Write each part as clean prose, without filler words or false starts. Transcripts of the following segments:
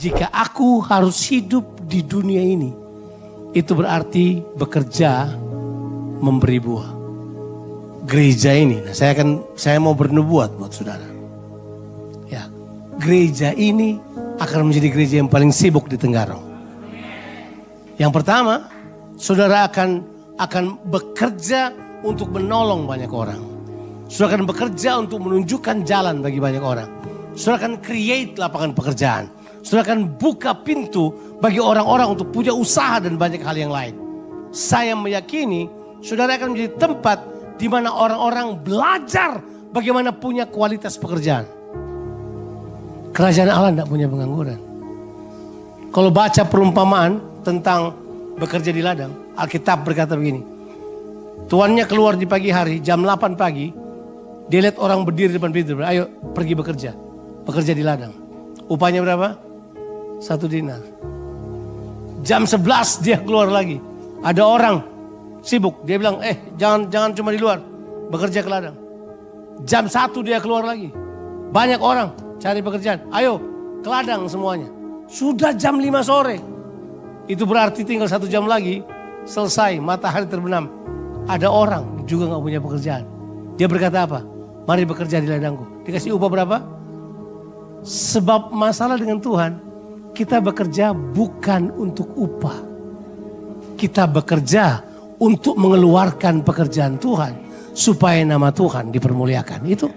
jika aku harus hidup di dunia ini, itu berarti bekerja memberi buah. Gereja ini, saya mau bernubuat buat saudara. Ya, gereja ini akan menjadi gereja yang paling sibuk di Tenggarong. Yang pertama, saudara akan bekerja untuk menolong banyak orang. Saudara akan bekerja untuk menunjukkan jalan bagi banyak orang. Saudara akan create lapangan pekerjaan. Saudara akan buka pintu bagi orang-orang untuk punya usaha dan banyak hal yang lain. Saya meyakini saudara akan menjadi tempat di mana orang-orang belajar bagaimana punya kualitas pekerjaan. Kerajaan Allah tidak punya pengangguran. Kalau baca perumpamaan tentang bekerja di ladang, Alkitab berkata begini. Tuannya keluar di pagi hari, jam 8 pagi. Dia lihat orang berdiri di depan pintu. Ayo pergi bekerja. Bekerja di ladang. Upahnya berapa? 1 dinar. Jam 11 dia keluar lagi. Ada orang sibuk. Dia bilang, jangan cuma di luar. Bekerja ke ladang. Jam 1 dia keluar lagi. Banyak orang cari pekerjaan. Ayo ke ladang semuanya. Sudah jam 5 sore. Itu berarti tinggal 1 jam lagi. Selesai, matahari terbenam. Ada orang juga gak punya pekerjaan. Dia berkata apa? Mari bekerja di ladangku. Dikasih upah berapa? Sebab masalah dengan Tuhan, kita bekerja bukan untuk upah. Kita bekerja untuk mengeluarkan pekerjaan Tuhan. Supaya nama Tuhan dipermuliakan. Itu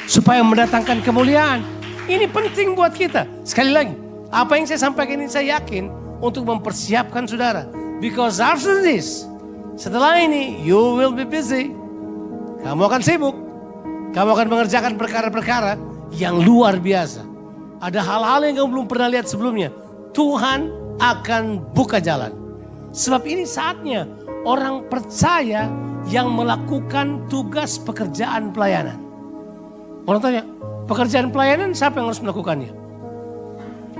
supaya mendatangkan kemuliaan. Ini penting buat kita. Sekali lagi, apa yang saya sampaikan ini saya yakin untuk mempersiapkan saudara. Because after this, setelah ini, you will be busy. Kamu akan sibuk. Kamu akan mengerjakan perkara-perkara yang luar biasa. Ada hal-hal yang kamu belum pernah lihat sebelumnya. Tuhan akan buka jalan. Sebab ini saatnya orang percaya yang melakukan tugas pekerjaan pelayanan. Orang tanya, pekerjaan pelayanan siapa yang harus melakukannya?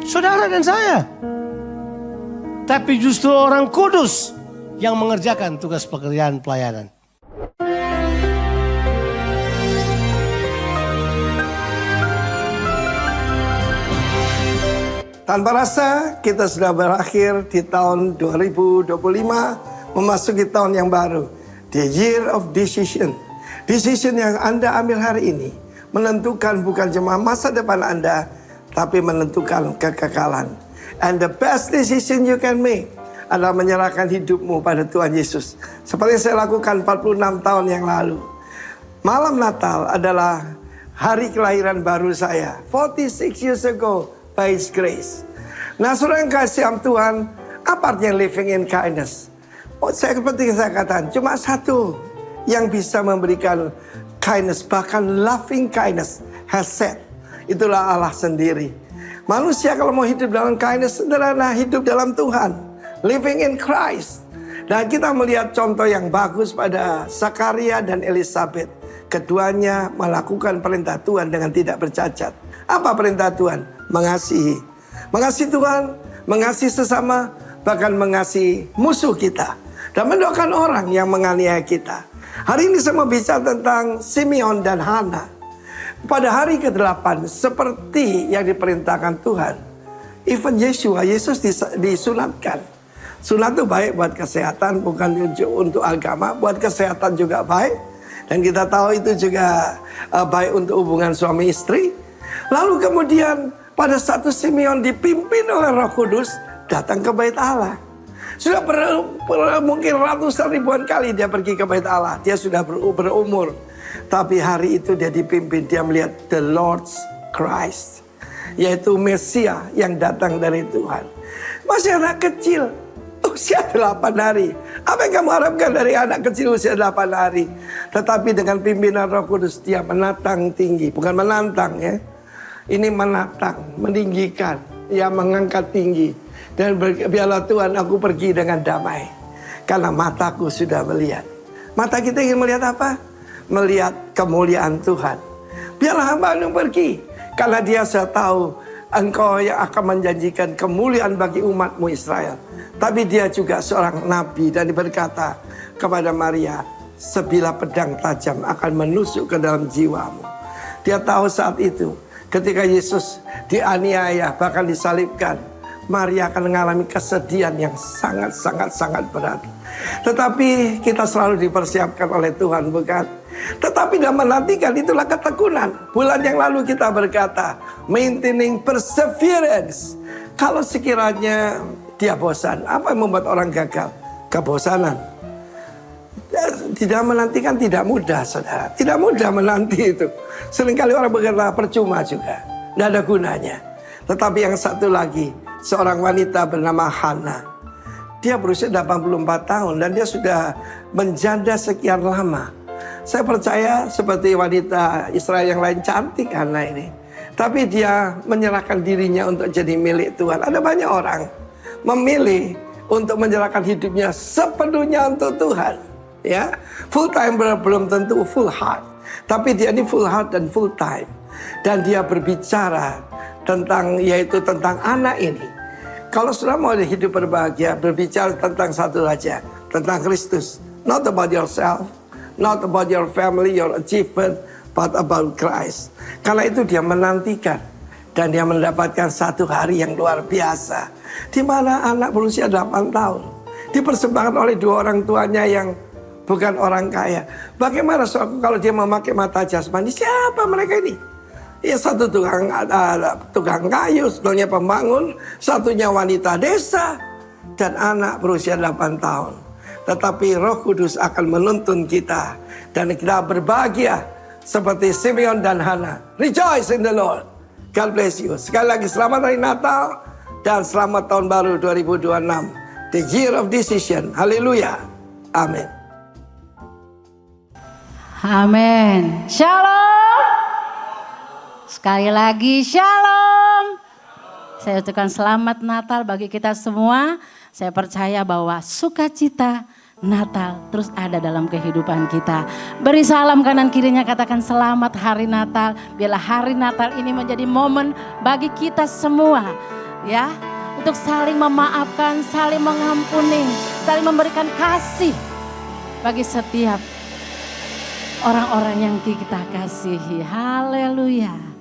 Saudara dan saya. Tapi justru orang kudus yang mengerjakan tugas pekerjaan pelayanan. Tanpa rasa kita sudah berakhir di tahun 2025, memasuki tahun yang baru. The year of decision. Decision yang Anda ambil hari ini menentukan bukan cuma masa depan Anda, tapi menentukan kekekalan. And the best decision you can make adalah menyerahkan hidupmu pada Tuhan Yesus. Seperti yang saya lakukan 46 tahun yang lalu. Malam Natal adalah hari kelahiran baru saya. 46 years ago by His grace. Nah, saudara yang kasih Tuhan, apa artinya living in kindness? Seperti saya katakan, cuma satu yang bisa memberikan kindness, bahkan loving kindness, has said. Itulah Allah sendiri. Manusia kalau mau hidup dalam kindness, sederhana hidup dalam Tuhan. Living in Christ. Dan kita melihat contoh yang bagus pada Zakaria dan Elizabeth. Keduanya melakukan perintah Tuhan dengan tidak bercacat. Apa perintah Tuhan? Mengasihi. Mengasihi Tuhan, mengasihi sesama, bahkan mengasihi musuh kita. Dan mendoakan orang yang menganiaya kita. Hari ini saya mau bicara tentang Simeon dan Hana. Pada hari ke-8, seperti yang diperintahkan Tuhan. Even Yesus disunatkan. Sunat itu baik buat kesehatan, bukan untuk agama. Buat kesehatan juga baik. Dan kita tahu itu juga baik untuk hubungan suami istri. Lalu kemudian pada satu Simeon dipimpin oleh Roh Kudus datang ke bait Allah. Sudah mungkin ratusan ribuan kali dia pergi ke bait Allah. Dia sudah berumur. Tapi hari itu dia dipimpin, dia melihat the Lord's Christ. Yaitu Mesia yang datang dari Tuhan. Masih anak kecil, usia 8 hari. Apa yang kamu harapkan dari anak kecil usia 8 hari? Tetapi dengan pimpinan Roh Kudus dia menatang tinggi. Bukan menantang ya. Ini menatang, meninggikan. Ya mengangkat tinggi. Dan biarlah Tuhan aku pergi dengan damai. Karena mataku sudah melihat. Mata kita ingin melihat apa? Melihat kemuliaan Tuhan. Biarlah hamba-Mu pergi. Karena dia sudah tahu engkau yang akan menjanjikan kemuliaan bagi umat-Mu Israel. Tapi dia juga seorang nabi dan berkata kepada Maria, sebilah pedang tajam akan menusuk ke dalam jiwamu. Dia tahu saat itu ketika Yesus dianiaya bahkan disalibkan. Maria akan mengalami kesedihan yang sangat berat. Tetapi kita selalu dipersiapkan oleh Tuhan, bukan? Tetapi dalam menantikan itulah ketekunan. Bulan yang lalu kita berkata, maintaining perseverance. Kalau sekiranya dia bosan, apa yang membuat orang gagal? Kebosanan. Tidak menantikan tidak mudah, saudara. Tidak mudah menanti itu. Seringkali orang berkata percuma juga. Tidak ada gunanya. Tetapi yang satu lagi, seorang wanita bernama Hana. Dia berusia 84 tahun dan dia sudah menjanda sekian lama. Saya percaya seperti wanita Israel yang lain, cantik Hana ini. Tapi dia menyerahkan dirinya untuk jadi milik Tuhan. Ada banyak orang memilih untuk menyerahkan hidupnya sepenuhnya untuk Tuhan. Ya, full time belum tentu full heart. Tapi dia ini full heart dan full time. Dan dia berbicara tentang anak ini. Kalau sudah mau hidup berbahagia, berbicara tentang satu saja, tentang Kristus. Not about yourself, not about your family, your achievement, but about Christ. Karena itu dia menantikan dan dia mendapatkan satu hari yang luar biasa. Di mana anak berusia 8 tahun dipersembahkan oleh dua orang tuanya yang bukan orang kaya. Bagaimana kalau dia memakai mata jasmani? Siapa mereka ini? Ya, satu tukang kayu, sebelumnya pembangun, satunya wanita desa, dan anak berusia 8 tahun. Tetapi Roh Kudus akan menuntun kita, dan kita berbahagia seperti Simeon dan Hana. Rejoice in the Lord. God bless you. Sekali lagi selamat hari Natal, dan selamat tahun baru 2026. The year of decision. Haleluya. Amin. Amin. Shalom. Sekali lagi shalom. Saya ucapkan selamat Natal bagi kita semua. Saya percaya bahwa sukacita Natal terus ada dalam kehidupan kita. Beri salam kanan kirinya, katakan selamat hari Natal. Biarlah hari Natal ini menjadi momen bagi kita semua, ya, untuk saling memaafkan, saling mengampuni, saling memberikan kasih bagi setiap orang-orang yang kita kasihi. Haleluya.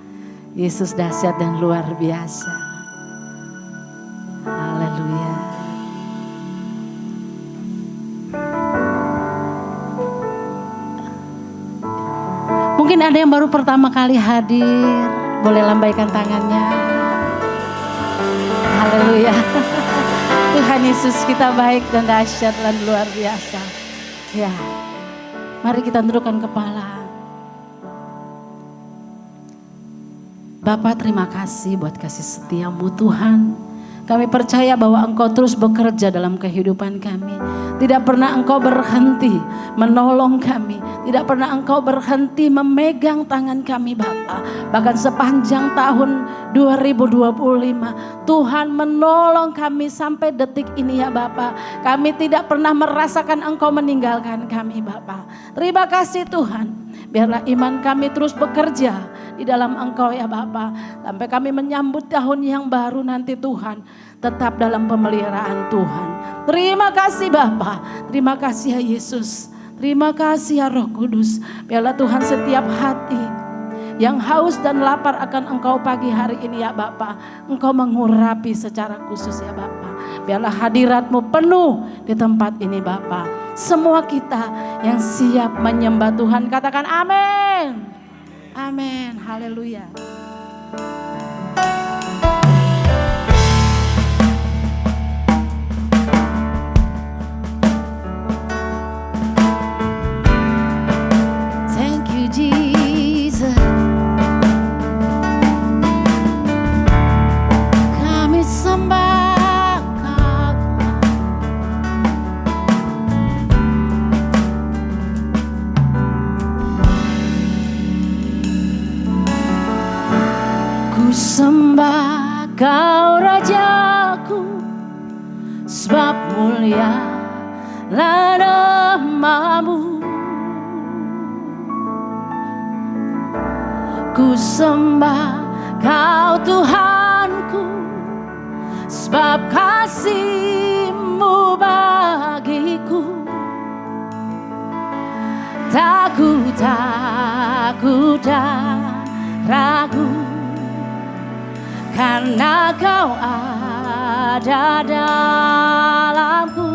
Yesus dahsyat dan luar biasa. Haleluya. Mungkin ada yang baru pertama kali hadir, boleh lambaikan tangannya. Haleluya. Tuhan Yesus kita baik dan dahsyat dan luar biasa. Ya, mari kita tundukkan kepala. Bapa, terima kasih buat kasih setiamu Tuhan. Kami percaya bahwa Engkau terus bekerja dalam kehidupan kami. Tidak pernah Engkau berhenti menolong kami. Tidak pernah Engkau berhenti memegang tangan kami Bapa. Bahkan sepanjang tahun 2025 Tuhan menolong kami sampai detik ini ya Bapa. Kami tidak pernah merasakan Engkau meninggalkan kami Bapa. Terima kasih Tuhan. Biarlah iman kami terus bekerja di dalam Engkau ya Bapa. Sampai kami menyambut tahun yang baru nanti Tuhan. Tetap dalam pemeliharaan Tuhan. Terima kasih Bapa. Terima kasih ya Yesus. Terima kasih ya Roh Kudus. Biarlah Tuhan setiap hati yang haus dan lapar akan Engkau pagi hari ini ya Bapa. Engkau mengurapi secara khusus ya Bapa. Biarlah hadirat-Mu penuh di tempat ini Bapa. Semua kita yang siap menyembah Tuhan katakan amin. Amin. Haleluya. Thank you Jesus. Kami sembah Kau. Ku sembah Kau Rajaku, sebab mulia nama-Mu. Ku sembah Kau Tuhanku, sebab kasih-Mu bagiku. Takut dan ragu, karena Kau ada dalamku.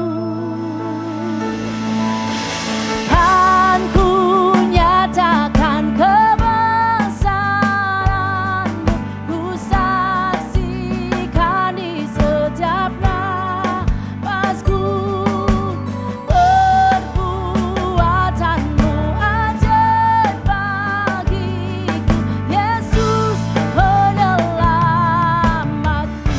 Kan ku nyatakan kebesaran-Mu, ku saksikan di setiap napasku. Perbuatan-Mu ajaib bagiku, Yesus penyelamatku.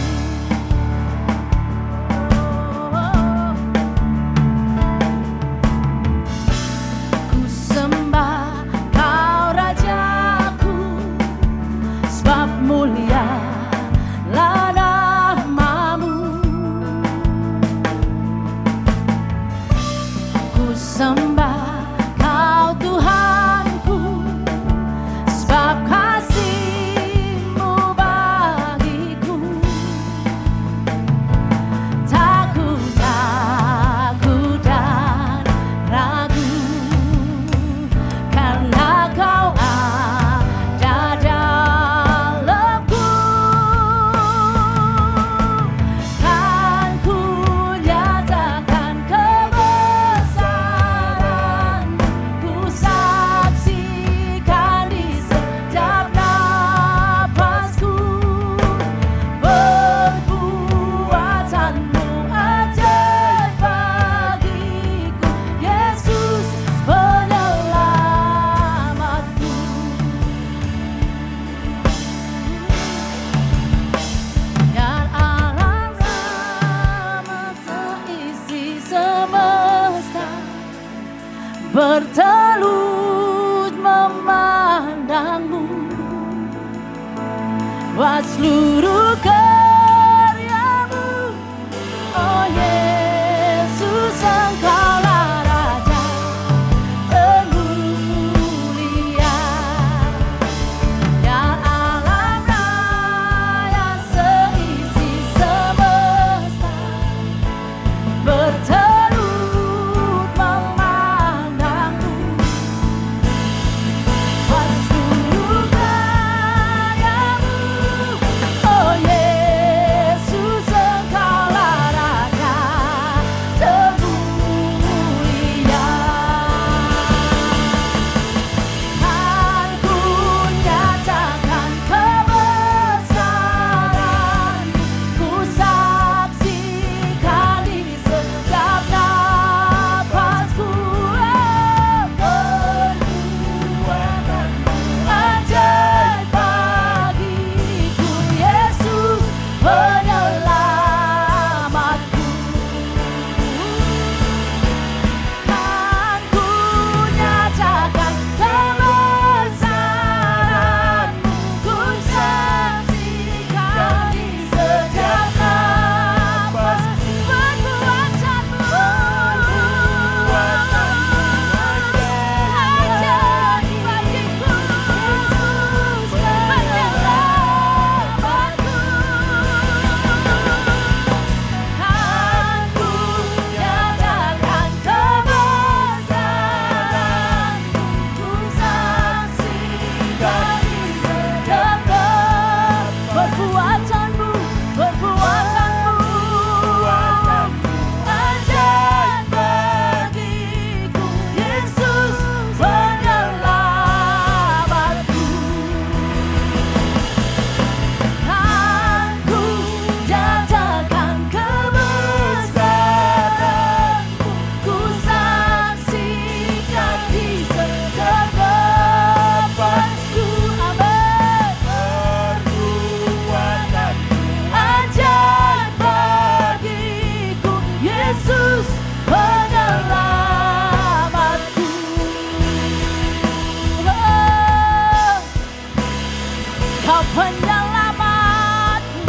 Ku sembah Kau Rajaku, sebab mulialah nama-Mu. Ku sembah Kau Tuhanku, sebab kasih-Mu bagiku. Takut dan ragu, karena Kau ada dalamku. Kan ku nyatakan kebesaran-Mu, ku saksikan di setiap napasku. Perbuatan-Mu ajaib bagiku, Yesus penyelamatku. Dan alam rahmat seisi semesta bertelut memandang-Mu. Buat seluruh karya-Mu, oh Yesus, Engkaulah Raja termulia. Dan alam raya seisi semesta bertelut memandang-Mu. Buat seluruh karya-Mu, oh Yesus, Engkaulah Raja termulia. Kan ku nyatakan kebesaran-Mu, ku saksikan di setiap napasku. Perbuatan-Mu ajaib bagiku, Yesus penyelamatku. Kan ku nyatakan kebesaran-Mu, ku saksikan di setiap napas. Perbuatan-Mu ajaib bagiku, Yesus penyelamatku. Kan ku nyatakan kebesaran-Mu, ku saksikan di setiap napas. Perbuatan-Mu ajaib bagiku, Yesus penyelamatku. Kan ku nyatakan kebesaran-Mu, ku saksikan di setiap napasku. Amin. Perbuatan-Mu ajaib bagiku, Yesus penyelamatku. Oh, Kau penyelamatku,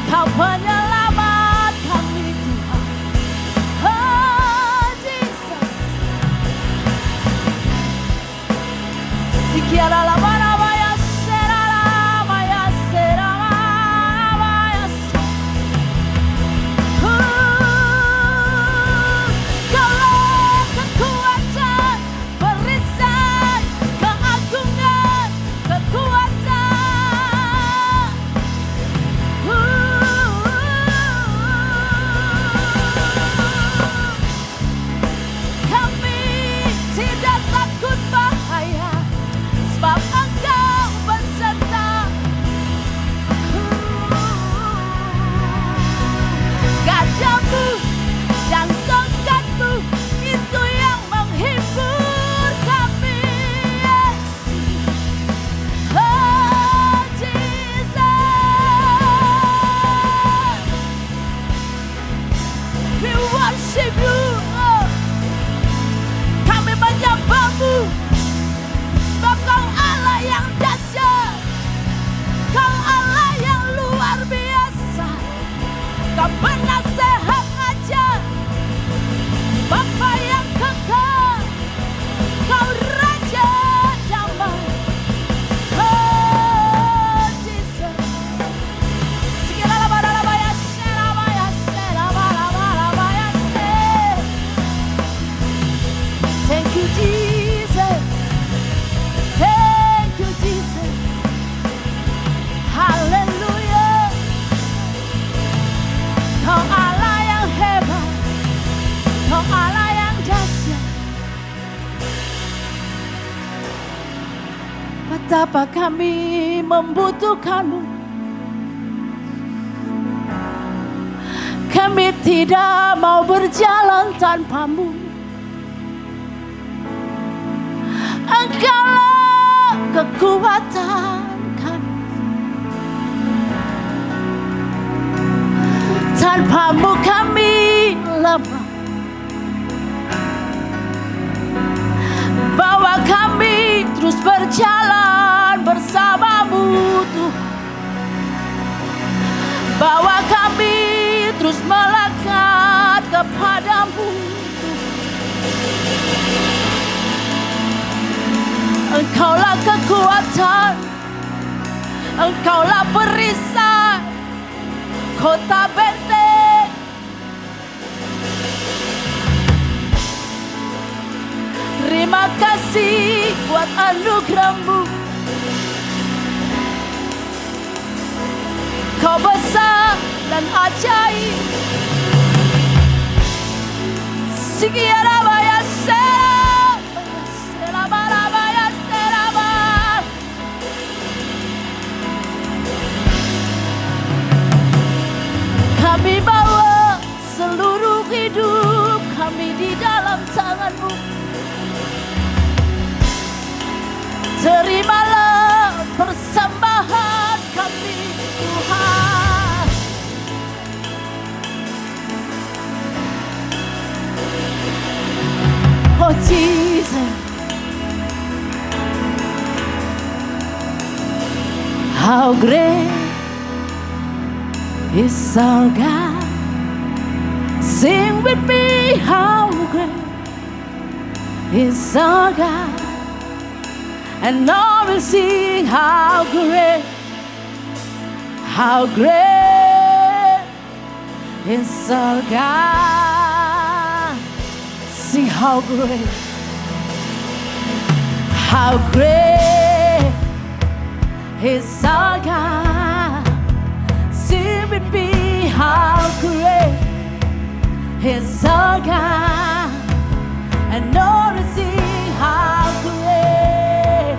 Kau penyelamat kami, Tuhan. Oh Jesus, sikiara la barabaya serara maya serama maya. Kaulah kekuatan, perisai, keagungan, kekuatan. betapa kami membutuhkanmu. Kami tidak mau berjalan tanpamu. Engkaulah kekuatan kami. Tanpamu kami lemah. Bawa kami terus berjalan bersamamu Tuhan. Bawa kami terus melekat kepadamu Tuhan. Engkaulah kekuatan, Engkaulah perisai kota benteng. Terima kasih buat anugerah-Mu. Kau besar dan ajaib. Sikiarabaya Serabarabaya Serabar. Kami bawa seluruh hidup kami di dalam tangan-Mu. Terimalah persembahan kami Tuhan. Oh Jesus, how great is our God. Sing with me, how great is our God. And all will sing how great is our God. Sing how great is our God. Sing with me, how great is our God. And all will sing how great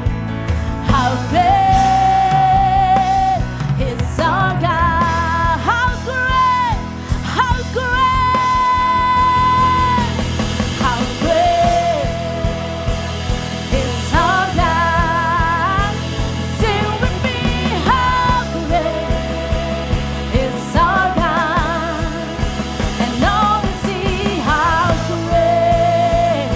is our God. How great is our God. Sing with me, how great is our God. And all will see how great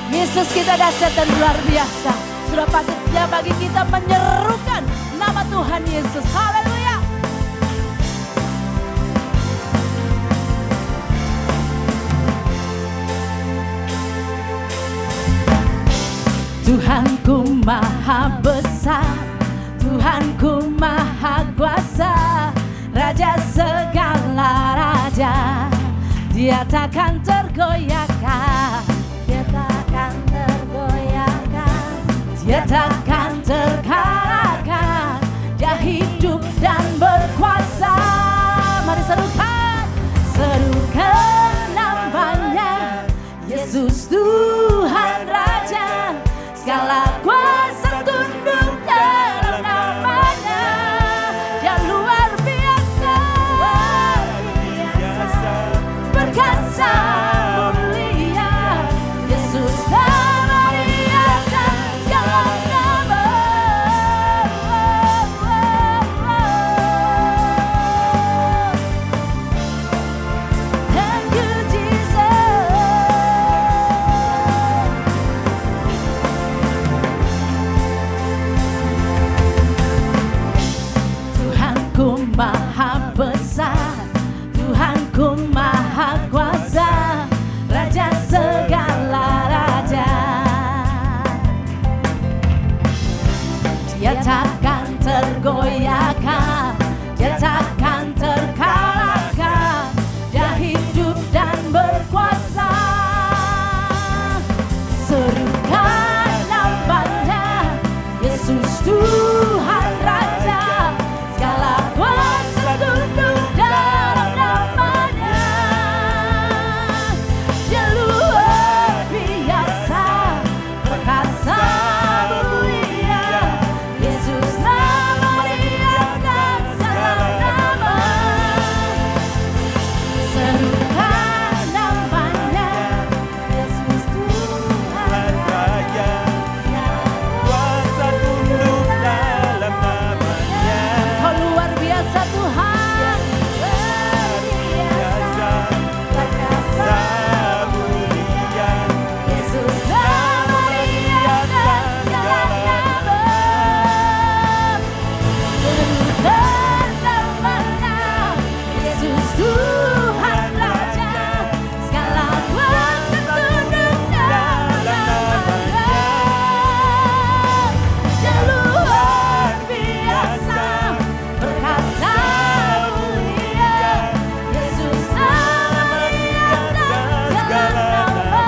Yesus kita dahsyat dan luar biasa. Sudah patutnya bagi kita menyerukan nama Tuhan Yesus. Haleluya. Tuhanku maha besar, Tuhanku maha kuasa, Raja segala raja, Dia takkan tergoyahkan, Dia takkan tergoyahkan, Dia takkan terkalahkan, Dia hidup dan berkuasa. Mari serukan, serukan namanya, Yesus Tuhan Raja, segala kuasa tunduk dalam namanya. Dia luar biasa, perkasa mulia, Yesus nama di atas segala nama. Thank you Jesus. Tuhanku maha besar, Tuhanku maha kuasa, Raja segala raja, Dia takkan tergoyahkan, Dia takkan terkalahkan, Dia hidup dan berkuasa. Serukan namanya, Yesus Tuhan Raja, segala kuasa tunduk dalam namanya. Dia luar biasa, perkasa mulia, Yesus nama di atas segala nama. Serukan namanya, Yesus Tuhan Raja, Kuasa tunduk dalam namanya. Kau luar biasa Tuhan, luar biasa, perkasa Mulia, Yesus nama di atas segala nama. Serukan namanya, Yesus Tuhan Raja, segala kuasa tunduk dalam namanya. Dia luar biasa, perkasa mulia, Yesus nama di atas segala nama.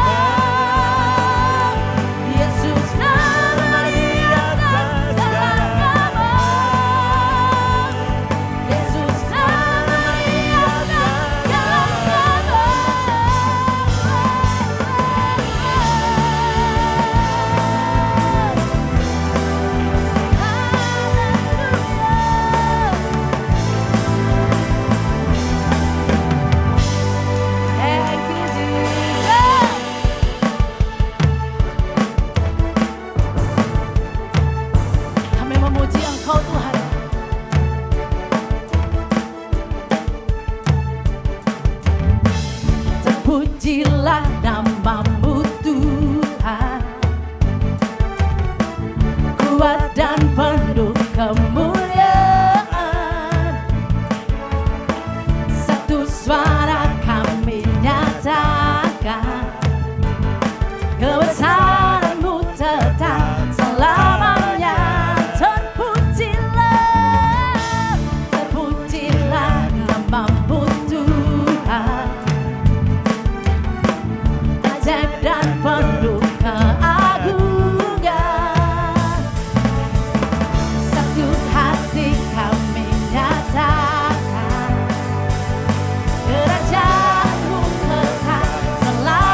Yesus nama di atas segala nama. Yesus nama di atas Thank you Jesus. Kami memuji Engkau Tuhan. Terpujilah namamu Tuhan, kuat dan penuh kemuliaan. Satu suara kami nyatakan, kebesaran-Mu tetap selamanya. Terpujilah, terpujilah namamu Tuhan, ajaib dan penuh keagungan. Satu hati kami nyatakan, kerajaan-Mu kekal selamanya.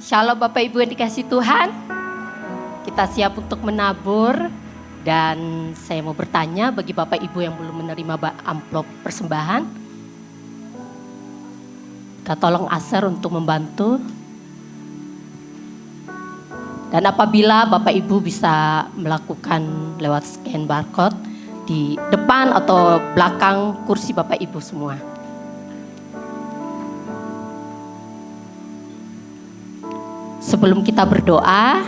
Shalom Bapak Ibu yang dikasih Tuhan. Kita siap untuk menabur. Dan saya mau bertanya bagi Bapak Ibu yang belum menerima amplop persembahan. Kita tolong Aser untuk membantu. Dan apabila Bapak Ibu bisa melakukan lewat scan barcode di depan atau belakang kursi Bapak Ibu semua. Sebelum kita berdoa,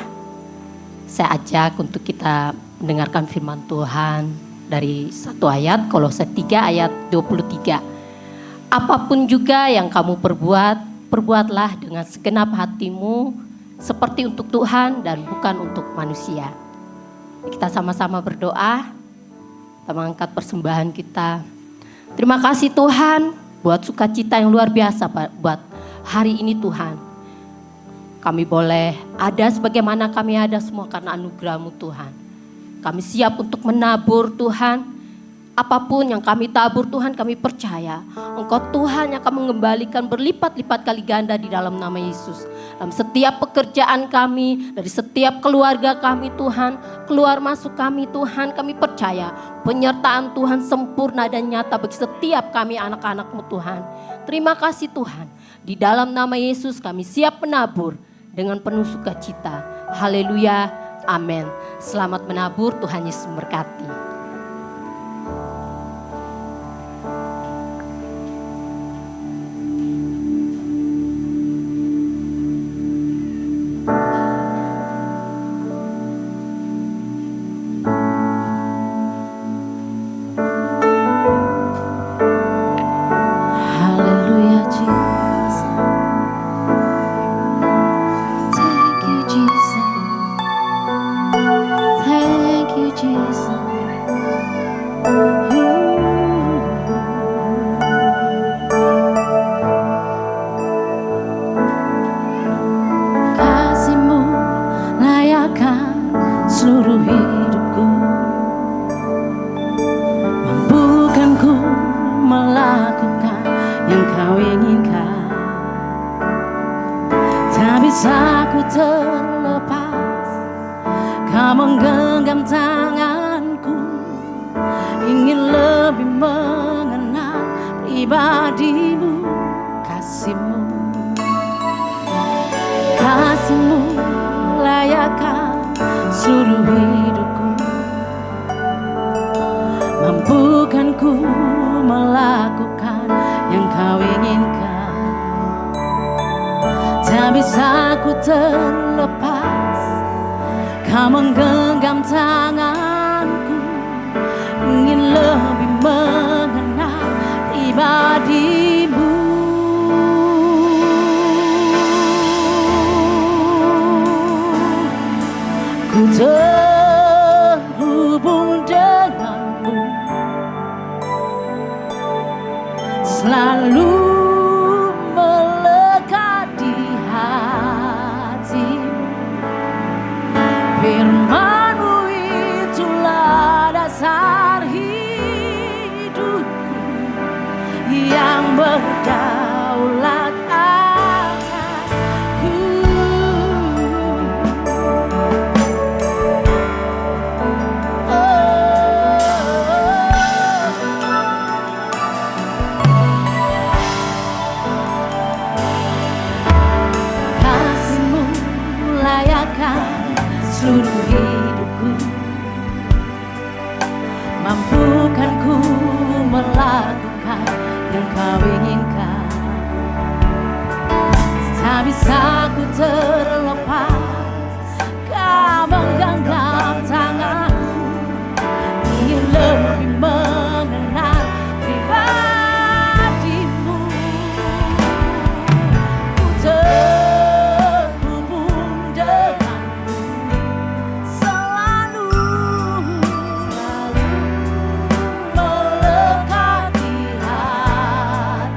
saya ajak untuk kita mendengarkan firman Tuhan dari satu ayat, Kolose 3 ayat 23. Apapun juga yang kamu perbuat, perbuatlah dengan segenap hatimu seperti untuk Tuhan dan bukan untuk manusia. Kita sama-sama berdoa, kita mengangkat persembahan kita. Terima kasih Tuhan buat sukacita yang luar biasa buat hari ini Tuhan. Kami boleh ada sebagaimana kami ada semua karena anugerah-Mu Tuhan. Kami siap untuk menabur Tuhan. Apapun yang kami tabur Tuhan, kami percaya Engkau Tuhan yang akan mengembalikan berlipat-lipat kali ganda di dalam nama Yesus. Dalam setiap pekerjaan kami, dari setiap keluarga kami Tuhan, keluar masuk kami Tuhan, kami percaya penyertaan Tuhan sempurna dan nyata bagi setiap kami anak-anak-Mu Tuhan. Terima kasih Tuhan. Di dalam nama Yesus kami siap menabur dengan penuh sukacita. Haleluya. Amin. Selamat menabur, Tuhan Yesus memberkati. Haleluya Jesus. Thank you Jesus. Thank you Jesus. Kasih-Mu layakkan seluruh hidupku, mampukan ku melakukan yang Kau inginkan. Tak bisa ku terlepas, Kau menggenggam tanganku, ingin lebih mengenal pribadi-Mu, kasih-Mu. Kasih-Mu layakkan seluruh hidupku, mampukan ku melakukan yang Kau inginkan. Tak bisa ku terlepas, Kau menggenggam tanganku, ingin lebih mengenal pribadi-Mu. Ku terhubung denganmu, selalu melekat di hatimu. Firman-Mu itulah dasar hidupku yang berdaulat atasku. Kasih-Mu layakkan seluruh hidupku, mampukan ku melakukan yang Kau inginkan. Tak bisa ku terlepas, Kau menggenggam tanganku, ingin lebih mengenal pribadi-Mu. Ku terhubung denganmu, selalu melekat di hatimu.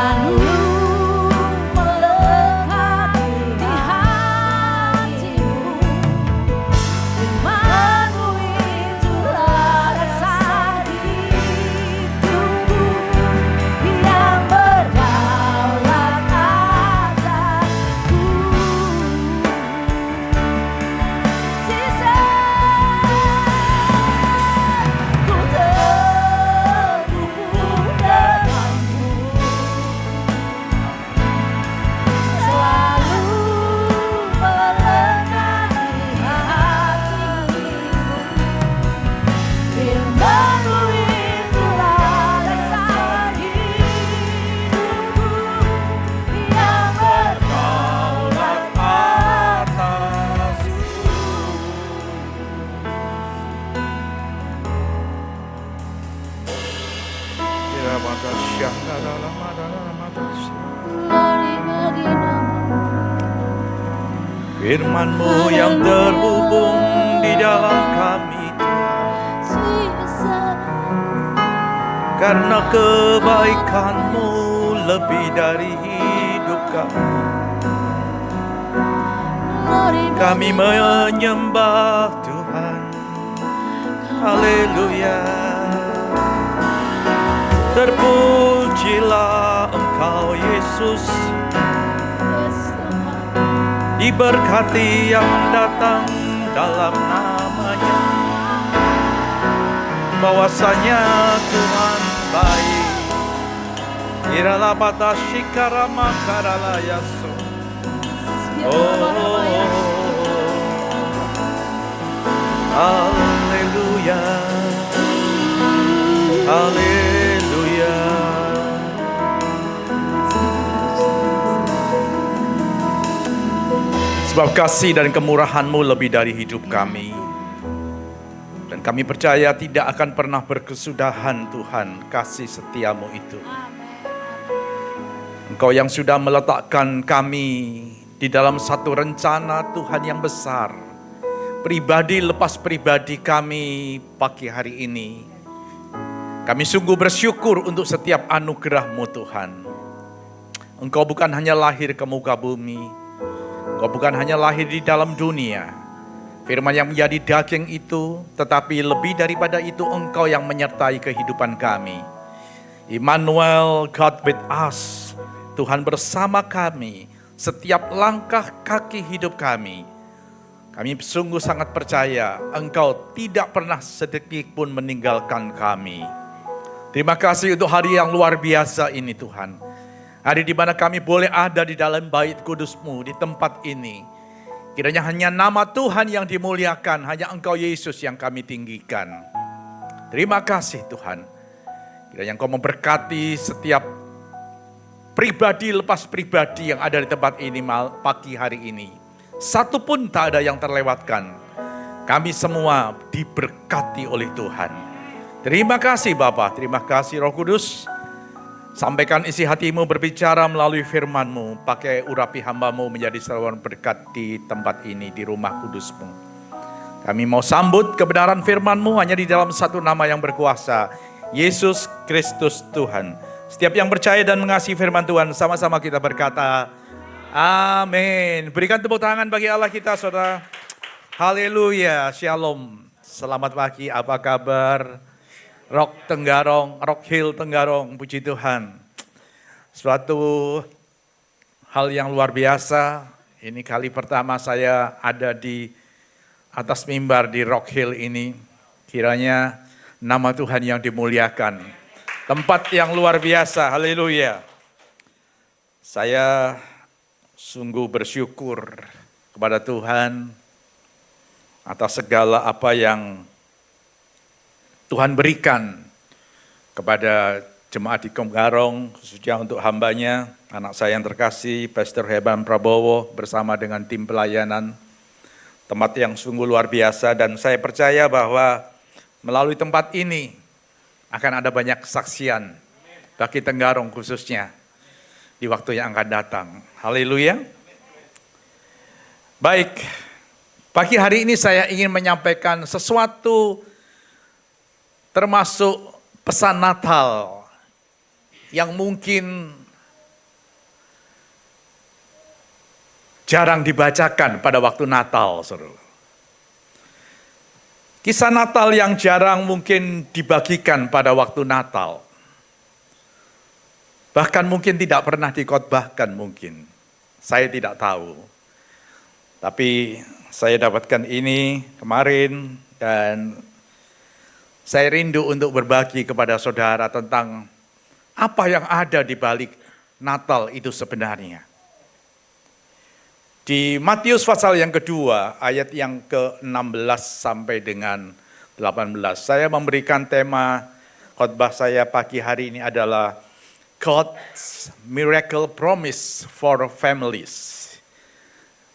selalu melekat di hatimu. Firman-Mu itulah dasar hidupku yang berdaulat atasku. Ku terhubung denganmu, selalu melekat di hatimu. Firman-Mu itulah dasar hidupku yang berdaulat atasku. Glory bagi nama Firman-Mu yang terhubung di dalam kami, Jesus. karena kebaikan-Mu lebih dari hidup kami. Glory Kami menyembah Tuhan. Haleluya. Terpujilah Engkau Yesus. Diberkati yang datang dalam namanya. Bahwasanya Tuhan baik. Iralah bata shikara makarala yaso. Oh, haleluya. Haleluya. Sebab kasih dan kemurahan-Mu lebih dari hidup kami. Dan kami percaya tidak akan pernah berkesudahan Tuhan, kasih setia-Mu itu. Engkau yang sudah meletakkan kami di dalam satu rencana Tuhan yang besar. Pribadi lepas pribadi kami pagi hari ini. Kami sungguh bersyukur untuk setiap anugerah-Mu Tuhan. Engkau bukan hanya lahir ke muka bumi. Engkau bukan hanya lahir di dalam dunia, firman yang menjadi daging itu, tetapi lebih daripada itu Engkau yang menyertai kehidupan kami. Immanuel, God with us, Tuhan bersama kami, setiap langkah kaki hidup kami. Kami sungguh sangat percaya Engkau tidak pernah sedetik pun meninggalkan kami. Terima kasih untuk hari yang luar biasa ini Tuhan. Hari di mana kami boleh ada di dalam bait kudus-Mu di tempat ini. Kiranya hanya nama Tuhan yang dimuliakan, hanya Engkau Yesus yang kami tinggikan. Terima kasih Tuhan. Kiranya Engkau memberkati setiap pribadi lepas pribadi yang ada di tempat ini pagi hari ini. Satu pun tak ada yang terlewatkan. Kami semua diberkati oleh Tuhan. Terima kasih Bapa, terima kasih Roh Kudus. Sampaikan isi hati-Mu berbicara melalui firman-Mu. Pakai urapi hamba-Mu menjadi saluran berkat di tempat ini, di rumah kudus-Mu. Kami mau sambut kebenaran firman-Mu hanya di dalam satu nama yang berkuasa. Yesus Kristus Tuhan. Setiap yang percaya dan mengasihi firman Tuhan, sama-sama kita berkata, amin. Berikan tepuk tangan bagi Allah kita, saudara. Haleluya, shalom. Selamat pagi, apa kabar? Rock Hill Tenggarong, puji Tuhan. Suatu hal yang luar biasa, ini kali pertama saya ada di atas mimbar di Rock Hill ini. Kiranya nama Tuhan yang dimuliakan. Tempat yang luar biasa, haleluya. Saya sungguh bersyukur kepada Tuhan atas segala apa yang Tuhan berikan kepada jemaat di Tenggarong, khususnya untuk hambanya, anak saya yang terkasih, Pastor Heban Prabowo bersama dengan tim pelayanan. Tempat yang sungguh luar biasa dan saya percaya bahwa melalui tempat ini akan ada banyak kesaksian bagi Tenggarong khususnya di waktu yang akan datang. Haleluya. Baik, pagi hari ini saya ingin menyampaikan sesuatu termasuk pesan Natal yang mungkin jarang dibacakan pada waktu Natal, saudara. Kisah Natal yang jarang mungkin dibagikan pada waktu Natal. Bahkan mungkin tidak pernah dikhotbahkan mungkin. Saya tidak tahu. Tapi saya dapatkan ini kemarin dan saya rindu untuk berbagi kepada saudara tentang apa yang ada di balik Natal itu sebenarnya. Di Matius pasal yang kedua, ayat yang ke-16 sampai dengan 18. Saya memberikan tema khotbah saya pagi hari ini adalah God's Miracle Promise for Families.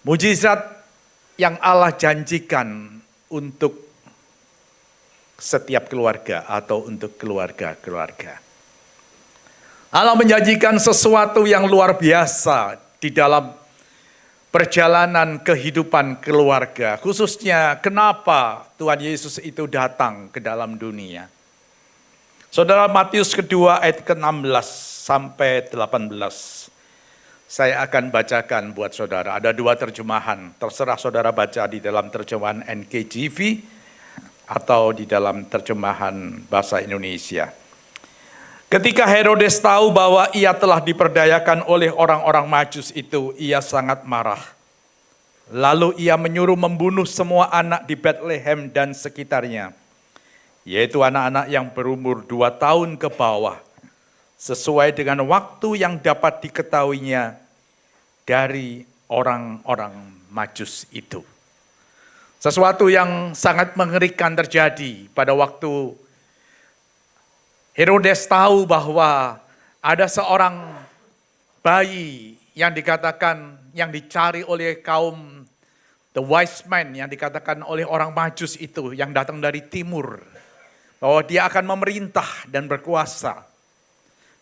Mujizat yang Allah janjikan untuk setiap keluarga atau untuk keluarga-keluarga. Allah menjanjikan sesuatu yang luar biasa di dalam perjalanan kehidupan keluarga, khususnya kenapa Tuhan Yesus itu datang ke dalam dunia. Saudara, Matius kedua ayat ke-16 sampai 18. Saya akan bacakan buat saudara. Ada dua terjemahan, terserah saudara baca di dalam terjemahan NKJV atau di dalam terjemahan bahasa Indonesia. Ketika Herodes tahu bahwa ia telah diperdayakan oleh orang-orang Majus itu, ia sangat marah. Lalu ia menyuruh membunuh semua anak di Bethlehem dan sekitarnya, yaitu anak-anak yang berumur 2 tahun ke bawah, sesuai dengan waktu yang dapat diketahuinya dari orang-orang Majus itu. Sesuatu yang sangat mengerikan terjadi pada waktu Herodes tahu bahwa ada seorang bayi yang dikatakan, yang dicari oleh kaum the wise men, yang dikatakan oleh orang Majus itu, yang datang dari timur, bahwa dia akan memerintah dan berkuasa.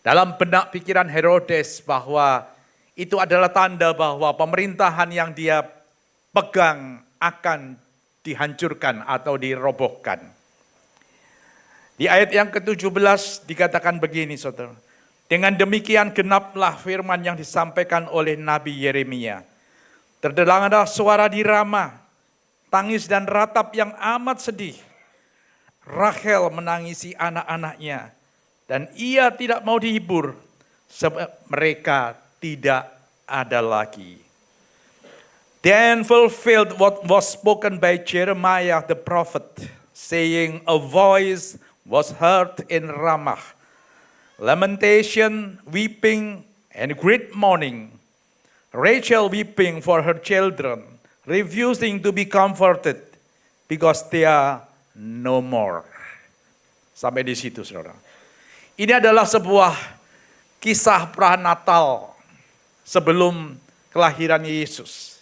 Dalam benak pikiran Herodes bahwa itu adalah tanda bahwa pemerintahan yang dia pegang akan dihancurkan atau dirobohkan. Di ayat yang ke-17 dikatakan begini, saudara. Dengan demikian genaplah firman yang disampaikan oleh Nabi Yeremia. Terdengarlah suara di Rama, tangis dan ratap yang amat sedih. Rachel menangisi anak-anaknya, dan ia tidak mau dihibur, sebab mereka tidak ada lagi. Then fulfilled what was spoken by Jeremiah the prophet, saying, a voice was heard in Ramah, lamentation, weeping, and great mourning. Rachel weeping for her children, refusing to be comforted, because they are no more. Sampai di situ, saudara. Ini adalah sebuah kisah pranatal sebelum kelahiran Yesus.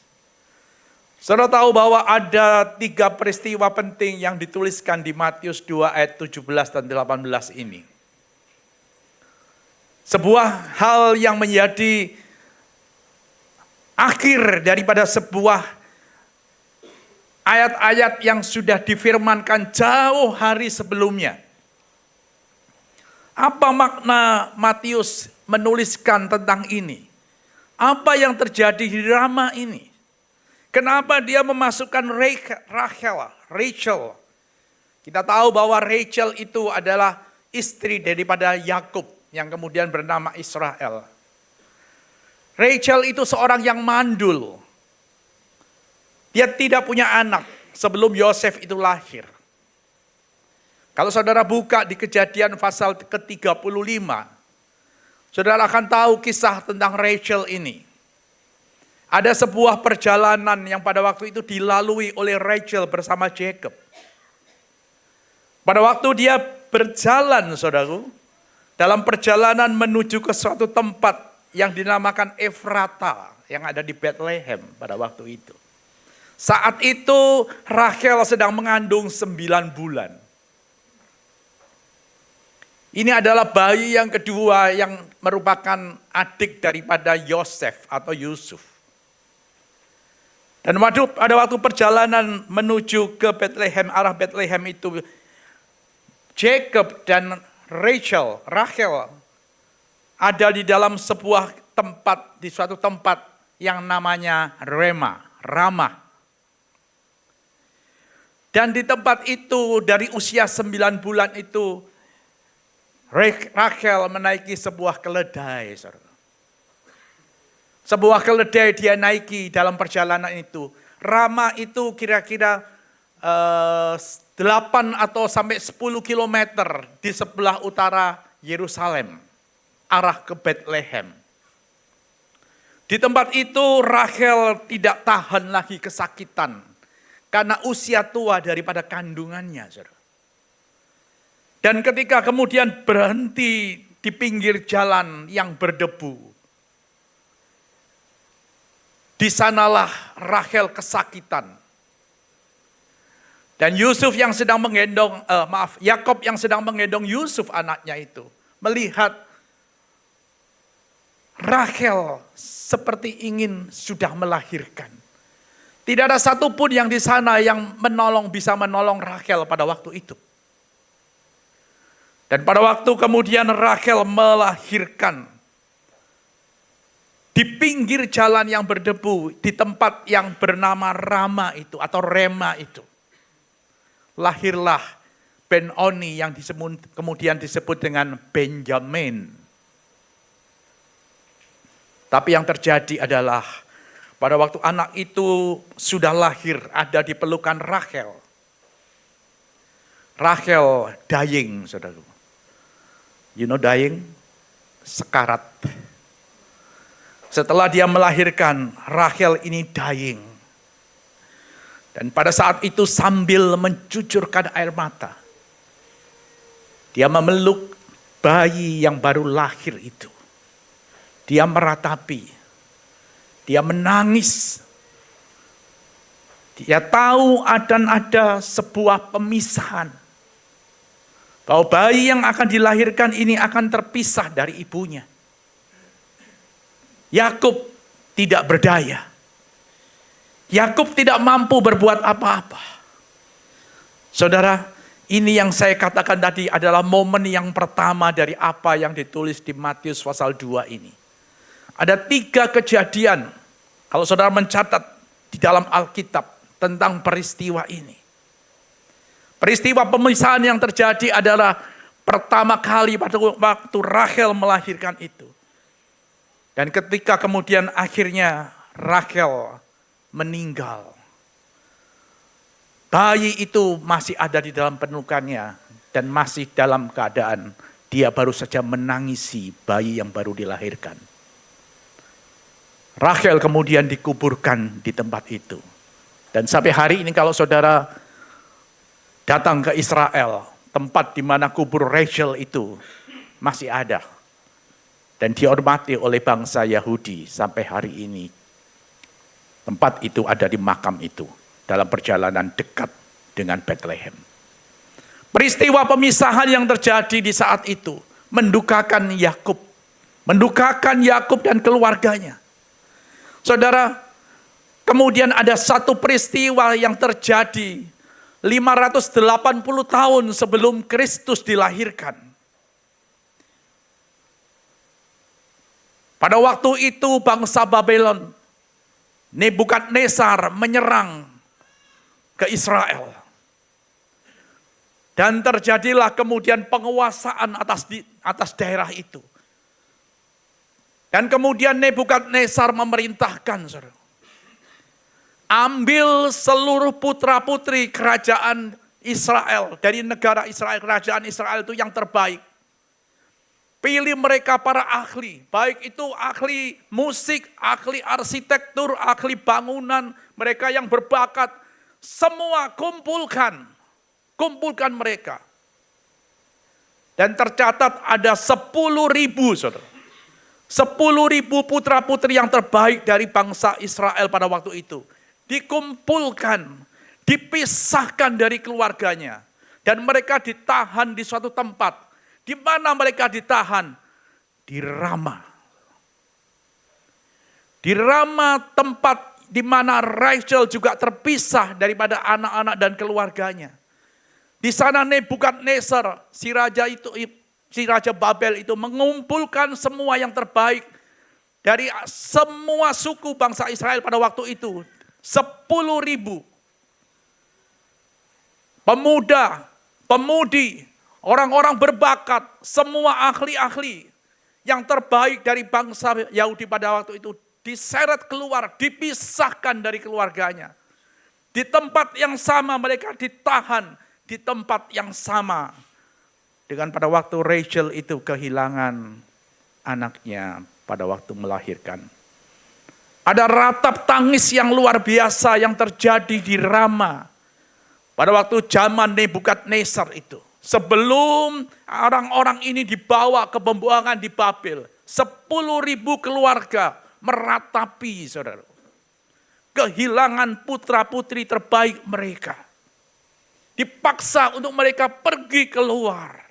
Saudara tahu bahwa ada 3 peristiwa penting yang dituliskan di Matius 2 ayat 17 dan 18 ini. Sebuah hal yang menjadi akhir daripada sebuah ayat-ayat yang sudah difirmankan jauh hari sebelumnya. Apa makna Matius menuliskan tentang ini? Apa yang terjadi di Rama ini? Kenapa dia memasukkan Rachel? Kita tahu bahwa Rachel itu adalah istri daripada Yakub yang kemudian bernama Israel. Rachel itu seorang yang mandul. Dia tidak punya anak sebelum Yosef itu lahir. Kalau saudara buka di Kejadian pasal ke-35, saudara akan tahu kisah tentang Rachel ini. Ada sebuah perjalanan yang pada waktu itu dilalui oleh Rachel bersama Jacob. Pada waktu dia berjalan, saudaraku, dalam perjalanan menuju ke suatu tempat yang dinamakan Efrata, yang ada di Bethlehem pada waktu itu. Saat itu Rachel sedang mengandung 9 bulan. Ini adalah bayi yang kedua yang merupakan adik daripada Yosef atau Yusuf. Dan pada waktu perjalanan menuju ke Bethlehem, arah Bethlehem itu, Jacob dan Rachel ada di dalam sebuah tempat, di suatu tempat yang namanya Ramah. Dan di tempat itu dari usia 9 bulan itu Rachel menaiki sebuah keledai. Sebuah keledai dia naiki dalam perjalanan itu. Ramah itu kira-kira 8 atau sampai 10 kilometer di sebelah utara Yerusalem, arah ke Bethlehem. Di tempat itu Rachel tidak tahan lagi kesakitan karena usia tua daripada kandungannya. Dan ketika kemudian berhenti di pinggir jalan yang berdebu, di sanalah Rachel kesakitan. Dan Yakub yang sedang menggendong Yusuf anaknya itu, melihat Rachel seperti ingin sudah melahirkan. Tidak ada satupun yang di sana yang bisa menolong Rachel pada waktu itu. Dan pada waktu kemudian Rachel melahirkan di pinggir jalan yang berdebu, di tempat yang bernama Ramah itu atau Rema itu. Lahirlah Ben-Oni yang kemudian disebut dengan Benjamin. Tapi yang terjadi adalah pada waktu anak itu sudah lahir, ada di pelukan Rachel. Rachel dying, saudara. You know dying? Sekarat. Setelah dia melahirkan, Rachel ini dying. Dan pada saat itu sambil mencucurkan air mata, dia memeluk bayi yang baru lahir itu. Dia meratapi, dia menangis. Dia tahu ada sebuah pemisahan. Bahwa bayi yang akan dilahirkan ini akan terpisah dari ibunya. Yakub tidak berdaya. Yakub tidak mampu berbuat apa-apa. Saudara, ini yang saya katakan tadi adalah momen yang pertama dari apa yang ditulis di Matius pasal 2 ini. Ada 3 kejadian, kalau saudara mencatat di dalam Alkitab tentang peristiwa ini. Peristiwa pemisahan yang terjadi adalah pertama kali pada waktu Rachel melahirkan itu. Dan ketika kemudian akhirnya Rachel meninggal. Bayi itu masih ada di dalam pelukannya dan masih dalam keadaan dia baru saja menangisi bayi yang baru dilahirkan. Rachel kemudian dikuburkan di tempat itu. Dan sampai hari ini kalau saudara datang ke Israel, tempat di mana kubur Rachel itu masih ada. Dan dihormati oleh bangsa Yahudi sampai hari ini. Tempat itu ada di makam itu, dalam perjalanan dekat dengan Bethlehem. Peristiwa pemisahan yang terjadi di saat itu mendukakan Yakub. Mendukakan Yakub dan keluarganya. Saudara, kemudian ada satu peristiwa yang terjadi 580 tahun sebelum Kristus dilahirkan. Pada waktu itu bangsa Babylon, Nebukadnezar menyerang ke Israel. Dan terjadilah kemudian penguasaan atas daerah itu. Dan kemudian Nebukadnezar memerintahkan, saudara, ambil seluruh putra-putri kerajaan Israel, dari negara Israel, kerajaan Israel itu yang terbaik. Pilih mereka para ahli, baik itu ahli musik, ahli arsitektur, ahli bangunan, mereka yang berbakat, semua kumpulkan mereka. Dan tercatat ada 10.000, saudara. 10.000 putra-putri yang terbaik dari bangsa Israel pada waktu itu. Dikumpulkan, dipisahkan dari keluarganya. Dan mereka ditahan di suatu tempat. Di mana mereka ditahan? Di Ramah. Di Ramah tempat di mana Rachel juga terpisah daripada anak-anak dan keluarganya. Di sana Nebukadnezar, si raja Babel itu mengumpulkan semua yang terbaik dari semua suku bangsa Israel pada waktu itu. 10.000 pemuda, pemudi, orang-orang berbakat, semua ahli-ahli yang terbaik dari bangsa Yahudi pada waktu itu diseret keluar, dipisahkan dari keluarganya. Di tempat yang sama mereka ditahan, di tempat yang sama. Dengan pada waktu Rachel itu kehilangan anaknya pada waktu melahirkan. Ada ratap tangis yang luar biasa yang terjadi di Rama. Pada waktu zaman Nebukadnezar itu. Sebelum orang-orang ini dibawa ke pembuangan di Babel. 10.000 keluarga meratapi, saudara. Kehilangan putra-putri terbaik mereka. Dipaksa untuk mereka pergi keluar.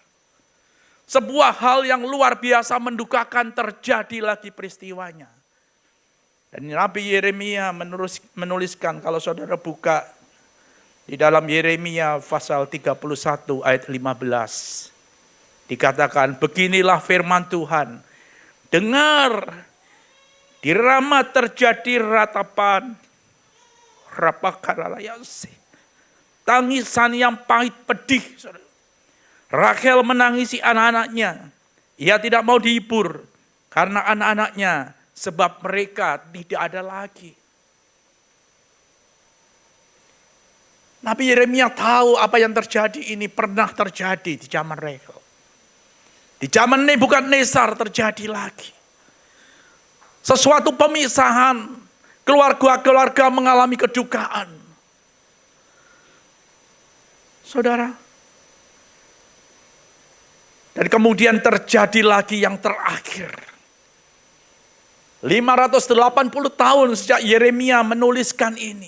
Sebuah hal yang luar biasa mendukakan terjadi lagi peristiwanya. Dan Nabi Yeremia menuliskan, kalau saudara buka di dalam Yeremia pasal 31 ayat 15. Dikatakan, beginilah firman Tuhan. Dengar, di Rama terjadi ratapan, rapakalayase. Tangisan yang pahit pedih. Rachel menangisi anak-anaknya. Ia tidak mau dihibur karena anak-anaknya, sebab mereka tidak ada lagi. Nabi Yeremia tahu apa yang terjadi ini pernah terjadi di zaman Rachel. Di zaman Nebukadnezar terjadi lagi. Sesuatu pemisahan, keluarga-keluarga mengalami kedukaan. Saudara, dan kemudian terjadi lagi yang terakhir. 580 tahun sejak Yeremia menuliskan ini.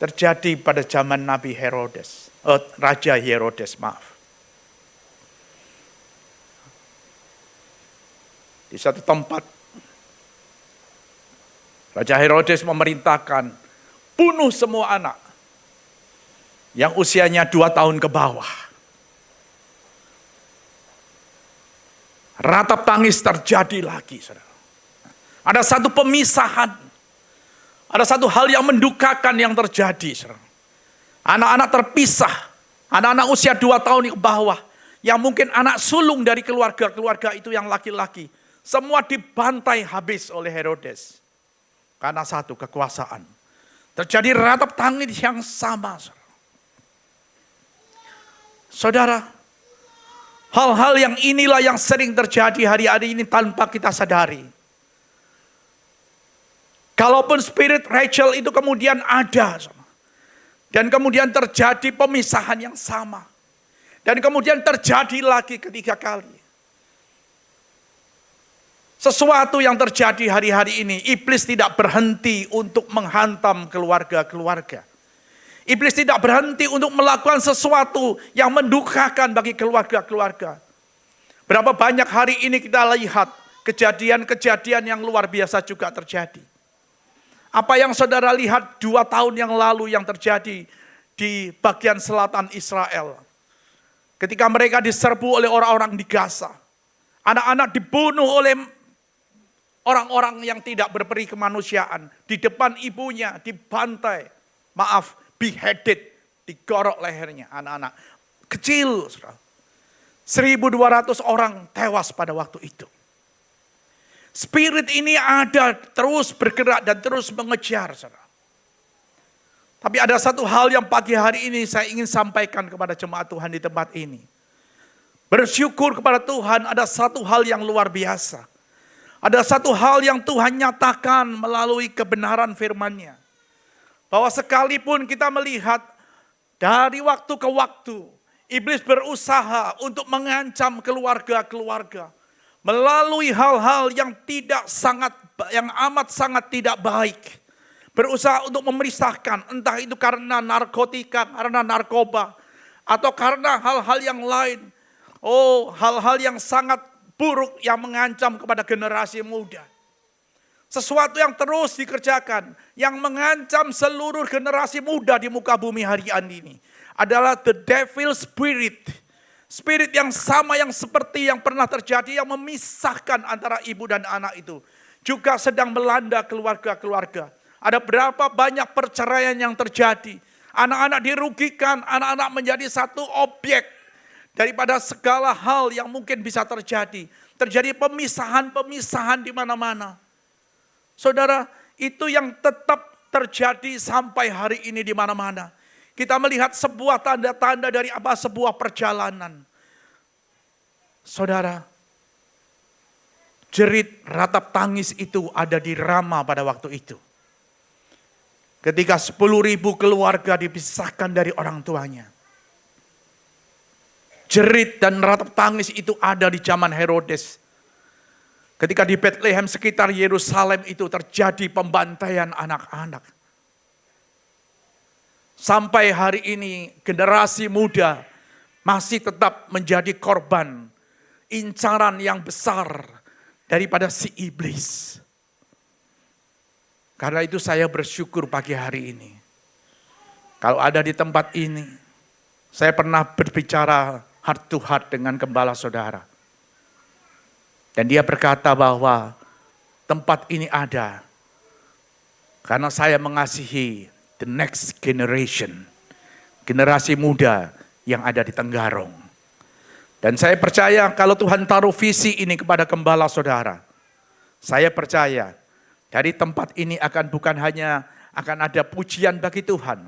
Terjadi pada zaman Nabi Herodes, Raja Herodes, maaf. Di satu tempat, Raja Herodes memerintahkan, bunuh semua anak yang usianya 2 tahun ke bawah. Ratap tangis terjadi lagi, saudara. Ada satu pemisahan. Ada satu hal yang mendukakan yang terjadi, saudara. Anak-anak terpisah. Anak-anak usia 2 tahun ke bawah. Yang mungkin anak sulung dari keluarga-keluarga itu yang laki-laki. Semua dibantai habis oleh Herodes. Karena satu kekuasaan. Terjadi ratap tangis yang sama, saudara. Saudara, hal-hal yang inilah yang sering terjadi hari-hari ini tanpa kita sadari. Kalaupun spirit Rachel itu kemudian ada, dan kemudian terjadi pemisahan yang sama, dan kemudian terjadi lagi ketiga kali. Sesuatu yang terjadi hari-hari ini, iblis tidak berhenti untuk menghantam keluarga-keluarga. Iblis tidak berhenti untuk melakukan sesuatu yang mendukakan bagi keluarga-keluarga. Berapa banyak hari ini kita lihat kejadian-kejadian yang luar biasa juga terjadi. Apa yang saudara lihat 2 tahun yang lalu yang terjadi di bagian selatan Israel. Ketika mereka diserbu oleh orang-orang di Gaza. Anak-anak dibunuh oleh orang-orang yang tidak berperi kemanusiaan. Di depan ibunya dibantai. Beheaded, digorok lehernya anak-anak kecil. 1.200 orang tewas pada waktu itu. Spirit ini ada terus bergerak dan terus mengejar. Tapi ada satu hal yang pagi hari ini saya ingin sampaikan kepada jemaat Tuhan di tempat ini. Bersyukur kepada Tuhan, ada satu hal yang luar biasa. Ada satu hal yang Tuhan nyatakan melalui kebenaran firman-Nya. Bahwa sekalipun kita melihat dari waktu ke waktu, iblis berusaha untuk mengancam keluarga-keluarga melalui hal-hal yang amat sangat tidak baik. Berusaha untuk memisahkan, entah itu karena narkotika, karena narkoba, atau karena hal-hal yang lain. Hal-hal yang sangat buruk yang mengancam kepada generasi muda. Sesuatu yang terus dikerjakan, yang mengancam seluruh generasi muda di muka bumi hari ini adalah the devil spirit. Spirit yang sama yang seperti yang pernah terjadi yang memisahkan antara ibu dan anak itu juga sedang melanda keluarga-keluarga. Ada berapa banyak perceraian yang terjadi. Anak-anak dirugikan, anak-anak menjadi satu objek daripada segala hal yang mungkin bisa terjadi. Terjadi pemisahan-pemisahan di mana-mana. Saudara, itu yang tetap terjadi sampai hari ini di mana-mana. Kita melihat sebuah tanda-tanda dari sebuah perjalanan. Saudara, jerit ratap tangis itu ada di Rama pada waktu itu. Ketika 10.000 keluarga dipisahkan dari orang tuanya. Jerit dan ratap tangis itu ada di zaman Herodes. Ketika di Bethlehem sekitar Yerusalem itu terjadi pembantaian anak-anak. Sampai hari ini generasi muda masih tetap menjadi korban incaran yang besar daripada si iblis. Karena itu saya bersyukur pagi hari ini. Kalau ada di tempat ini, saya pernah berbicara heart to heart dengan gembala saudara. Dan dia berkata bahwa tempat ini ada karena saya mengasihi the next generation. Generasi muda yang ada di Tenggarong. Dan saya percaya kalau Tuhan taruh visi ini kepada gembala saudara. Saya percaya dari tempat ini bukan hanya akan ada pujian bagi Tuhan.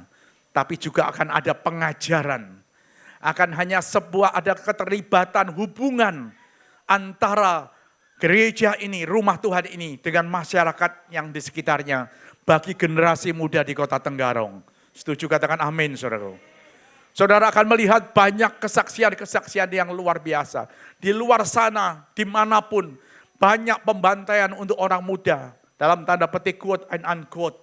Tapi juga akan ada pengajaran. Akan hanya ada keterlibatan hubungan antara gereja ini, rumah Tuhan ini dengan masyarakat yang di sekitarnya. Bagi generasi muda di kota Tenggarong. Setuju katakan amin saudara. Saudara akan melihat banyak kesaksian-kesaksian yang luar biasa. Di luar sana, dimanapun, banyak pembantaian untuk orang muda. Dalam tanda petik quote and unquote.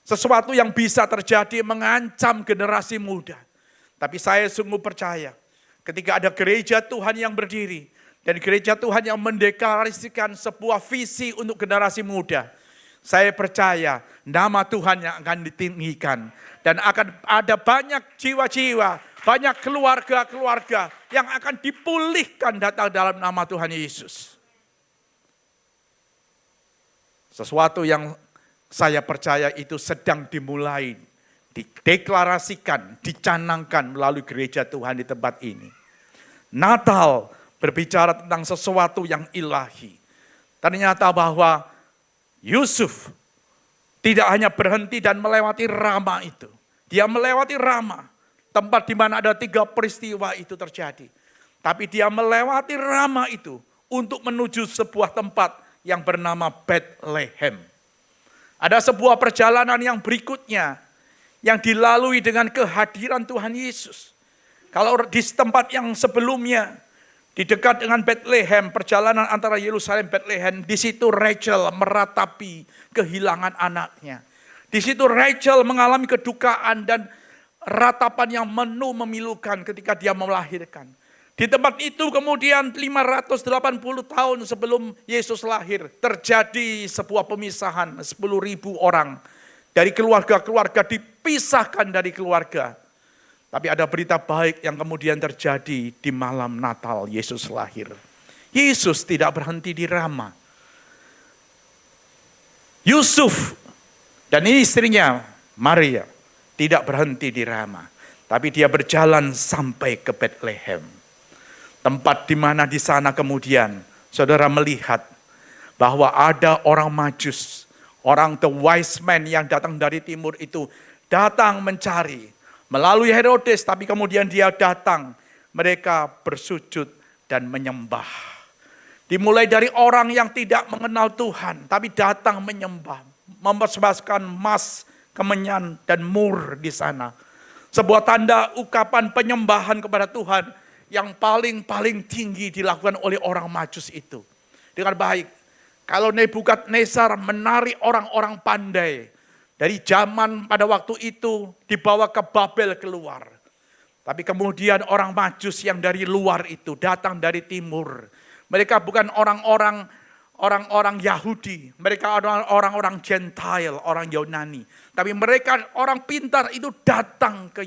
Sesuatu yang bisa terjadi mengancam generasi muda. Tapi saya sungguh percaya ketika ada gereja Tuhan yang berdiri. Dan gereja Tuhan yang mendeklarasikan sebuah visi untuk generasi muda. Saya percaya nama Tuhan yang akan ditinggikan. Dan akan ada banyak jiwa-jiwa, banyak keluarga-keluarga yang akan dipulihkan datang dalam nama Tuhan Yesus. Sesuatu yang saya percaya itu sedang dimulai, dideklarasikan, dicanangkan melalui gereja Tuhan di tempat ini. Natal berbicara tentang sesuatu yang ilahi. Ternyata bahwa Yusuf tidak hanya berhenti dan melewati Rama itu. Dia melewati Rama, tempat di mana ada 3 peristiwa itu terjadi. Tapi dia melewati Rama itu untuk menuju sebuah tempat yang bernama Bethlehem. Ada sebuah perjalanan yang berikutnya yang dilalui dengan kehadiran Tuhan Yesus. Kalau di tempat yang sebelumnya, di dekat dengan Bethlehem, perjalanan antara Yerusalem Bethlehem, di situ Rachel meratapi kehilangan anaknya. Di situ Rachel mengalami kedukaan dan ratapan yang memilukan ketika dia melahirkan. Di tempat itu kemudian 580 tahun sebelum Yesus lahir, terjadi sebuah pemisahan 10.000 orang dari keluarga-keluarga dipisahkan dari keluarga. Tapi ada berita baik yang kemudian terjadi di malam Natal Yesus lahir. Yesus tidak berhenti di Rama. Yusuf dan istrinya Maria tidak berhenti di Rama. Tapi dia berjalan sampai ke Bethlehem. Tempat di mana di sana kemudian saudara melihat bahwa ada orang Majus. Orang the wise man yang datang dari timur itu datang mencari. Melalui Herodes, tapi kemudian dia datang. Mereka bersujud dan menyembah. Dimulai dari orang yang tidak mengenal Tuhan, tapi datang menyembah. Mempersembahkan emas, kemenyan, dan mur di sana. Sebuah tanda ungkapan penyembahan kepada Tuhan yang paling tinggi dilakukan oleh orang Majus itu. Dengan baik, kalau Nebukadnezar menarik orang-orang pandai, dari zaman pada waktu itu dibawa ke Babel keluar. Tapi kemudian orang Majus yang dari luar itu datang dari timur. Mereka bukan orang-orang Yahudi. Mereka orang-orang Gentile, orang Yunani. Tapi mereka orang pintar itu datang ke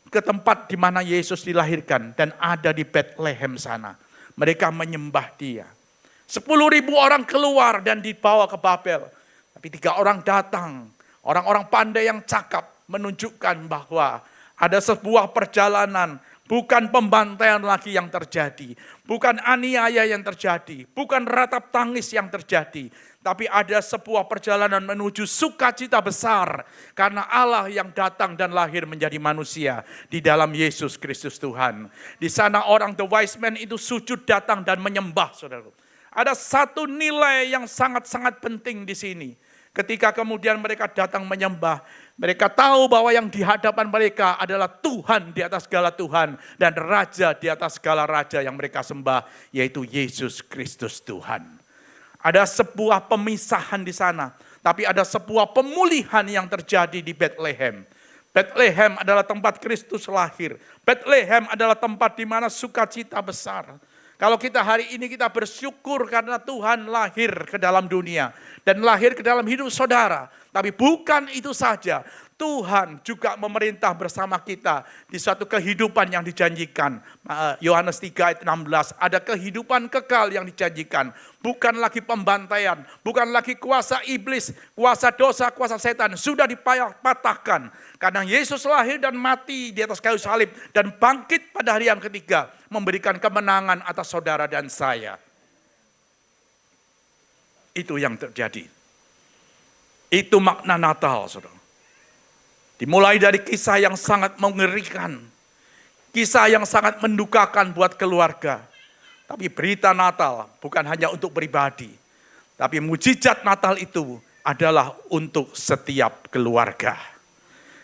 ke tempat di mana Yesus dilahirkan dan ada di Bethlehem sana. Mereka menyembah dia. 10.000 orang keluar dan dibawa ke Babel. Tapi 3 orang datang, orang-orang pandai yang cakap menunjukkan bahwa ada sebuah perjalanan, bukan pembantaian lagi yang terjadi, bukan aniaya yang terjadi, bukan ratap tangis yang terjadi, tapi ada sebuah perjalanan menuju sukacita besar karena Allah yang datang dan lahir menjadi manusia di dalam Yesus Kristus Tuhan. Di sana orang the wise men itu sujud datang dan menyembah, saudara. Ada satu nilai yang sangat-sangat penting di sini. Ketika kemudian mereka datang menyembah, mereka tahu bahwa yang di hadapan mereka adalah Tuhan di atas segala Tuhan dan Raja di atas segala Raja yang mereka sembah, yaitu Yesus Kristus Tuhan. Ada sebuah pemisahan di sana, tapi ada sebuah pemulihan yang terjadi di Bethlehem. Bethlehem adalah tempat Kristus lahir. Bethlehem adalah tempat di mana sukacita besar. Kalau kita hari ini kita bersyukur karena Tuhan lahir ke dalam dunia dan lahir ke dalam hidup saudara. Tapi bukan itu saja, Tuhan juga memerintah bersama kita di suatu kehidupan yang dijanjikan. Yohanes 3 ayat 16, ada kehidupan kekal yang dijanjikan. Bukan lagi pembantaian, bukan lagi kuasa iblis, kuasa dosa, kuasa setan. Sudah dipatahkan. Karena Yesus lahir dan mati di atas kayu salib dan bangkit pada hari yang ketiga. Memberikan kemenangan atas saudara dan saya. Itu yang terjadi. Itu makna Natal, saudara. Dimulai dari kisah yang sangat mengerikan. Kisah yang sangat mendukakan buat keluarga. Tapi berita Natal bukan hanya untuk pribadi. Tapi mujizat Natal itu adalah untuk setiap keluarga.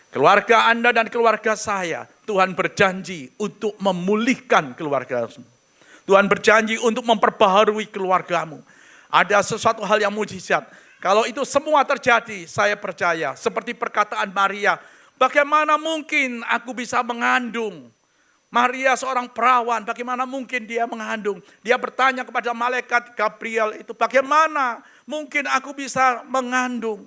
Keluarga Anda dan keluarga saya, Tuhan berjanji untuk memulihkan keluarga. Tuhan berjanji untuk memperbaharui keluargamu. Ada sesuatu hal yang mujizat. Kalau itu semua terjadi, saya percaya. Seperti perkataan Maria, bagaimana mungkin aku bisa mengandung? Maria seorang perawan, bagaimana mungkin dia mengandung? Dia bertanya kepada malaikat Gabriel itu, bagaimana mungkin aku bisa mengandung?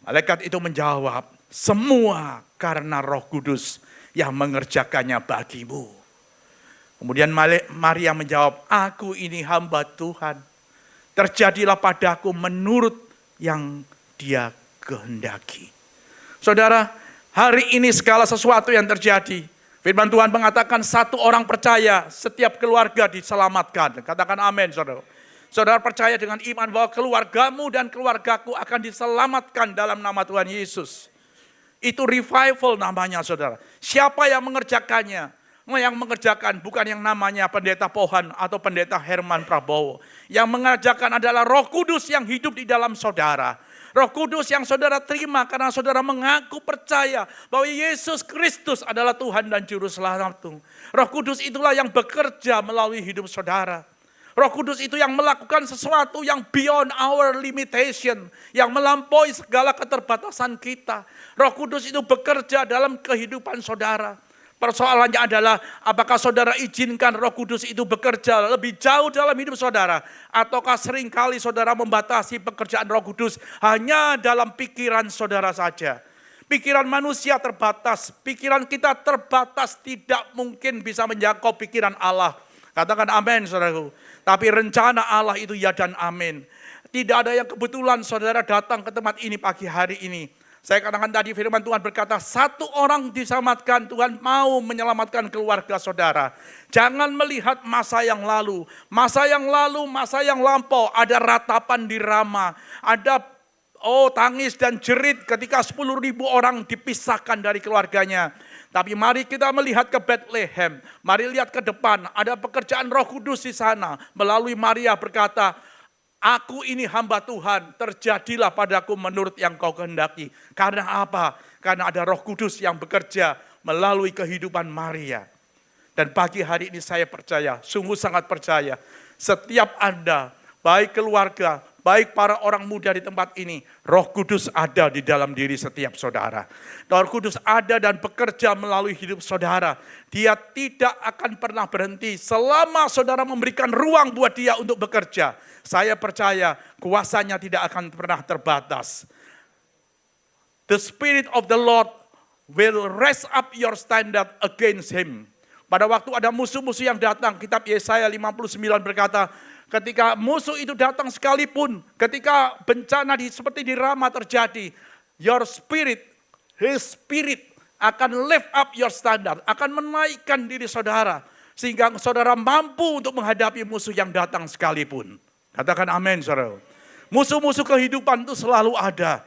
Malaikat itu menjawab, semua karena Roh Kudus yang mengerjakannya bagimu. Kemudian Maria menjawab, aku ini hamba Tuhan. Terjadilah padaku menurut yang Dia kehendaki. Saudara, hari ini segala sesuatu yang terjadi, firman Tuhan mengatakan satu orang percaya, setiap keluarga diselamatkan. Katakan amin, saudara. Saudara percaya dengan iman bahwa keluargamu dan keluargaku akan diselamatkan dalam nama Tuhan Yesus. Itu revival namanya, saudara. Siapa yang mengerjakannya? Yang mengerjakan bukan yang namanya pendeta Pohan atau pendeta Herman Prabowo. Yang mengerjakan adalah Roh Kudus yang hidup di dalam saudara. Roh Kudus yang saudara terima karena saudara mengaku percaya bahwa Yesus Kristus adalah Tuhan dan Juru Selamatmu. Roh Kudus itulah yang bekerja melalui hidup saudara. Roh Kudus itu yang melakukan sesuatu yang beyond our limitation. Yang melampaui segala keterbatasan kita. Roh Kudus itu bekerja dalam kehidupan saudara. Persoalannya adalah apakah saudara izinkan Roh Kudus itu bekerja lebih jauh dalam hidup saudara. Ataukah seringkali saudara membatasi pekerjaan Roh Kudus hanya dalam pikiran saudara saja. Pikiran manusia terbatas, pikiran kita terbatas, tidak mungkin bisa menjangkau pikiran Allah. Katakan amin, saudaraku. Tapi rencana Allah itu ya dan amin. Tidak ada yang kebetulan saudara datang ke tempat ini pagi hari ini. Saya katakan tadi firman Tuhan berkata, satu orang diselamatkan, Tuhan mau menyelamatkan keluarga saudara. Jangan melihat masa yang lalu, masa yang lampau, ada ratapan di Rama, ada tangis dan jerit ketika 10.000 orang dipisahkan dari keluarganya. Tapi mari kita melihat ke Bethlehem, mari lihat ke depan, ada pekerjaan Roh Kudus di sana. Melalui Maria berkata, aku ini hamba Tuhan, terjadilah padaku menurut yang kau kehendaki. Karena apa? Karena ada Roh Kudus yang bekerja melalui kehidupan Maria. Dan pagi hari ini saya percaya, sungguh sangat percaya, setiap Anda, baik keluarga, baik para orang muda di tempat ini, Roh Kudus ada di dalam diri setiap saudara. Roh Kudus ada dan bekerja melalui hidup saudara. Dia tidak akan pernah berhenti selama saudara memberikan ruang buat dia untuk bekerja. Saya percaya kuasanya tidak akan pernah terbatas. The Spirit of the Lord will raise up your standard against him. Pada waktu ada musuh-musuh yang datang, kitab Yesaya 59 berkata, ketika musuh itu datang sekalipun, ketika bencana seperti di Rama terjadi, your spirit, his spirit akan lift up your standard, akan menaikkan diri saudara, sehingga saudara mampu untuk menghadapi musuh yang datang sekalipun. Katakan amin, saudara. Musuh-musuh kehidupan itu selalu ada.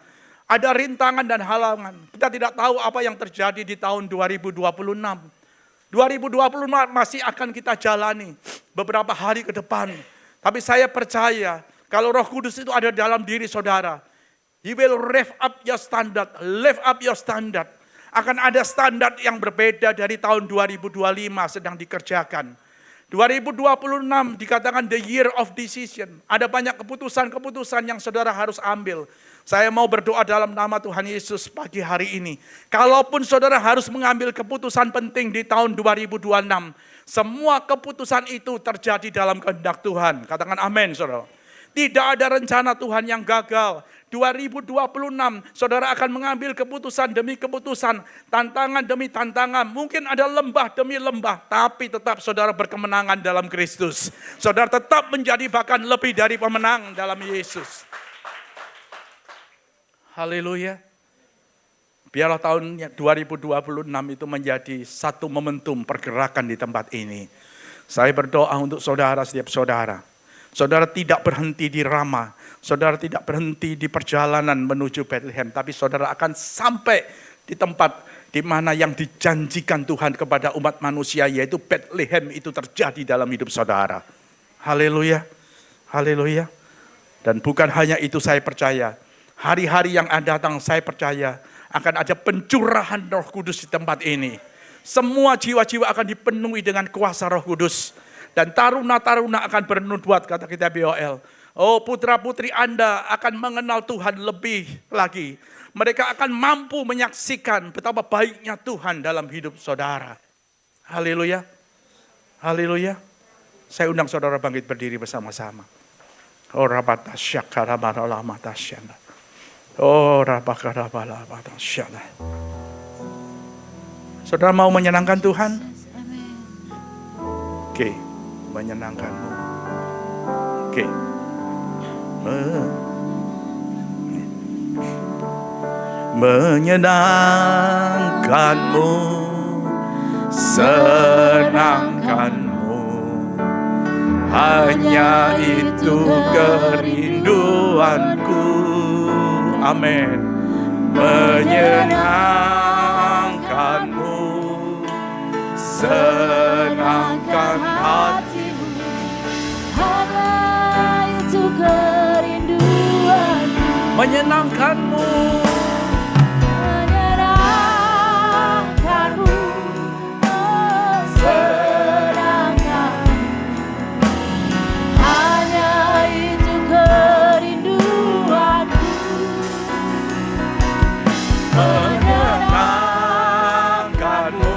Ada rintangan dan halangan. Kita tidak tahu apa yang terjadi di tahun 2026. 2024 masih akan kita jalani beberapa hari ke depan. Tapi saya percaya kalau Roh Kudus itu ada dalam diri saudara, He will lift up your standard, lift up your standard. Akan ada standar yang berbeda dari tahun 2025 sedang dikerjakan. 2026 dikatakan the year of decision. Ada banyak keputusan-keputusan yang saudara harus ambil. Saya mau berdoa dalam nama Tuhan Yesus pagi hari ini. Kalaupun saudara harus mengambil keputusan penting di tahun 2026. Semua keputusan itu terjadi dalam kehendak Tuhan. Katakan amin, saudara. Tidak ada rencana Tuhan yang gagal. 2026 saudara akan mengambil keputusan demi keputusan, tantangan demi tantangan. Mungkin ada lembah demi lembah, tapi tetap saudara berkemenangan dalam Kristus. Saudara tetap menjadi bahkan lebih dari pemenang dalam Yesus. Haleluya. Biarlah tahun 2026 itu menjadi satu momentum pergerakan di tempat ini. Saya berdoa untuk saudara, setiap saudara. Saudara tidak berhenti di Rama, saudara tidak berhenti di perjalanan menuju Bethlehem, tapi saudara akan sampai di tempat di mana yang dijanjikan Tuhan kepada umat manusia, yaitu Bethlehem itu terjadi dalam hidup saudara. Haleluya, haleluya. Dan bukan hanya itu, saya percaya, hari-hari yang akan datang saya percaya akan ada pencurahan Roh Kudus di tempat ini. Semua jiwa-jiwa akan dipenuhi dengan kuasa Roh Kudus. Dan taruna-taruna akan bernubuat, kata kitab Yoel. Oh, putra-putri Anda akan mengenal Tuhan lebih lagi. Mereka akan mampu menyaksikan betapa baiknya Tuhan dalam hidup saudara. Haleluya. Haleluya. Saya undang saudara bangkit berdiri bersama-sama. Oh, rabatasyakarabaralamatasyana. Oh, rabakarabaralamatasyana. Saudara mau menyenangkan Tuhan? Oke. Menyenangkanmu. Oke. Menyenangkanmu, senangkanmu, hanya itu kerinduanku. Amin. Menyenangkanmu, senangkan hati. Menyenangkanmu, menyenangkanmu, senangkanmu, hanya itu kerinduanku. Menyenangkanmu,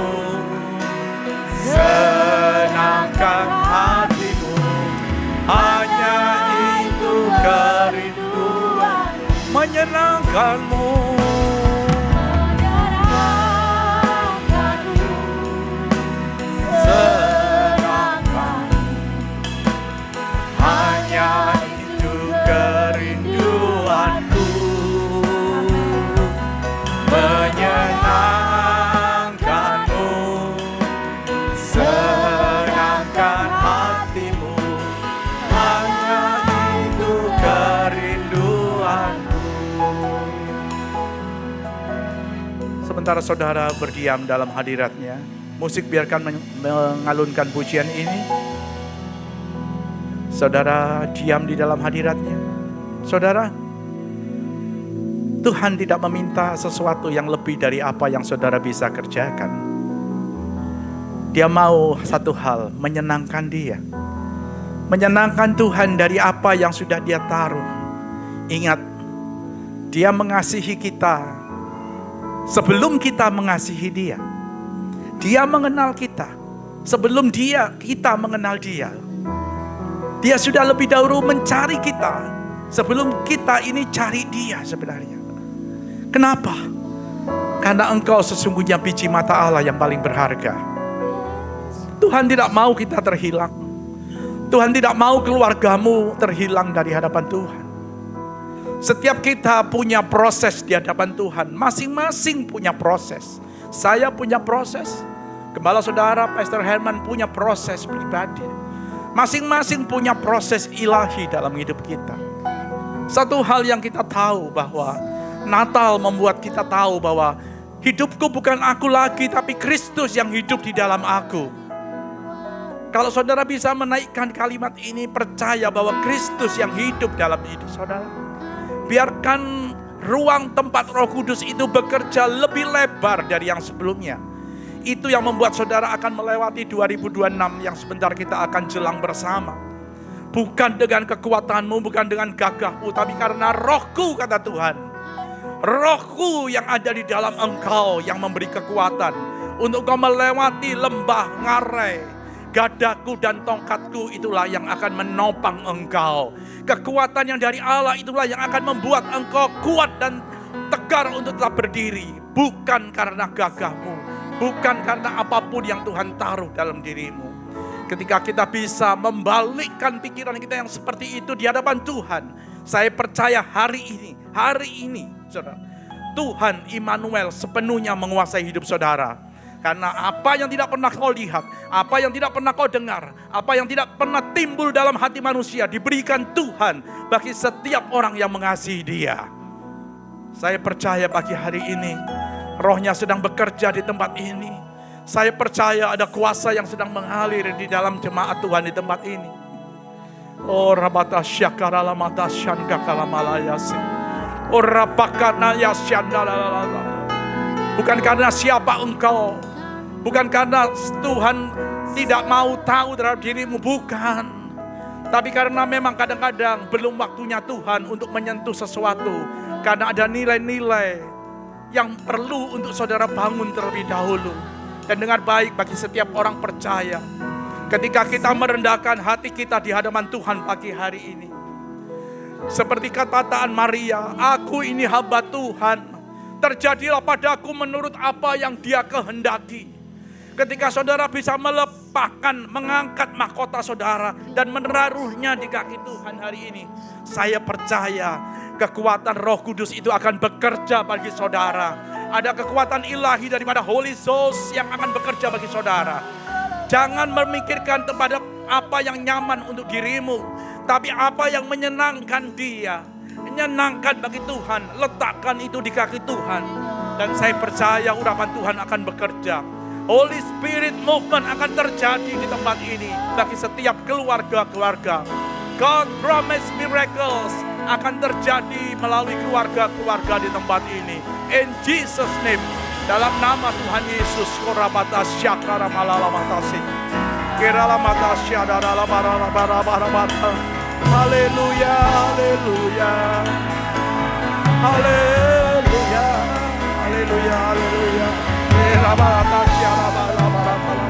senangkan hatimu, hanya itu kerinduanku. Menyenangkanmu, senangkanmu, hanya itu kerinduanku. Menyenangkanmu, senangkan hatimu, hanya itu kerinduanku. Sementara saudara berdiam dalam hadiratnya, musik biarkan mengalunkan pujian ini. Saudara diam di dalam hadiratnya. Saudara, Tuhan tidak meminta sesuatu yang lebih dari apa yang saudara bisa kerjakan. Dia mau satu hal, menyenangkan Dia. Menyenangkan Tuhan dari apa yang sudah Dia taruh. Ingat, Dia mengasihi kita sebelum kita mengasihi Dia. Dia mengenal kita sebelum kita mengenal Dia. Dia sudah lebih dahulu mencari kita sebelum kita ini cari Dia sebenarnya. Kenapa? Karena engkau sesungguhnya biji mata Allah yang paling berharga. Tuhan tidak mau kita terhilang. Tuhan tidak mau keluargamu terhilang dari hadapan Tuhan. Setiap kita punya proses di hadapan Tuhan. Masing-masing punya proses. Saya punya proses. Gembala saudara Pastor Herman punya proses pribadi. Masing-masing punya proses ilahi dalam hidup kita. Satu hal yang kita tahu bahwa Natal membuat kita tahu bahwa hidupku bukan aku lagi, tapi Kristus yang hidup di dalam aku. Kalau saudara bisa menaikkan kalimat ini, percaya bahwa Kristus yang hidup dalam hidup saudara. Biarkan ruang tempat Roh Kudus itu bekerja lebih lebar dari yang sebelumnya. Itu yang membuat saudara akan melewati 2026 yang sebentar kita akan jelang bersama. Bukan dengan kekuatanmu, bukan dengan gagahmu, tapi karena Rohku, kata Tuhan. Rohku yang ada di dalam engkau yang memberi kekuatan untuk kau melewati lembah ngarai. Gadaku dan tongkatku itulah yang akan menopang engkau. Kekuatan yang dari Allah itulah yang akan membuat engkau kuat dan tegar untuk tetap berdiri. Bukan karena gagahmu, bukan karena apapun yang Tuhan taruh dalam dirimu. Ketika kita bisa membalikkan pikiran kita yang seperti itu di hadapan Tuhan, saya percaya hari ini, saudara, Tuhan Immanuel sepenuhnya menguasai hidup saudara. Karena apa yang tidak pernah kau lihat, apa yang tidak pernah kau dengar, apa yang tidak pernah timbul dalam hati manusia, diberikan Tuhan bagi setiap orang yang mengasihi Dia. Saya percaya pagi hari ini, Rohnya sedang bekerja di tempat ini. Saya percaya ada kuasa yang sedang mengalir di dalam jemaat Tuhan di tempat ini. Oh rabata syakarala mata syangkakala malayasi. Oh rapakana yasyandalala. Bukan karena siapa engkau, bukan karena Tuhan tidak mau tahu terhadap dirimu, bukan. Tapi karena memang kadang-kadang belum waktunya Tuhan untuk menyentuh sesuatu. Karena ada nilai-nilai yang perlu untuk saudara bangun terlebih dahulu. Dan dengan baik bagi setiap orang percaya. Ketika kita merendahkan hati kita di hadapan Tuhan pagi hari ini. Seperti kata Maria, aku ini hamba Tuhan. Terjadilah padaku menurut apa yang Dia kehendaki. Ketika saudara bisa melepaskan, mengangkat mahkota saudara dan menaruhnya di kaki Tuhan hari ini, saya percaya kekuatan Roh Kudus itu akan bekerja bagi saudara. Ada kekuatan ilahi daripada Holy Ghost yang akan bekerja bagi saudara. Jangan memikirkan kepada apa yang nyaman untuk dirimu, tapi apa yang menyenangkan Dia. Menyenangkan bagi Tuhan, letakkan itu di kaki Tuhan. Dan saya percaya urapan Tuhan akan bekerja. Holy Spirit movement akan terjadi di tempat ini bagi setiap keluarga-keluarga. God promise miracles akan terjadi melalui keluarga-keluarga di tempat ini. In Jesus name, dalam nama Tuhan Yesus, korabata syakara malala matasi. Kirala mata syadara bara bara bara bara. Haleluya, haleluya, haleluya, haleluya, haleluya. Rabata syarabala barabala.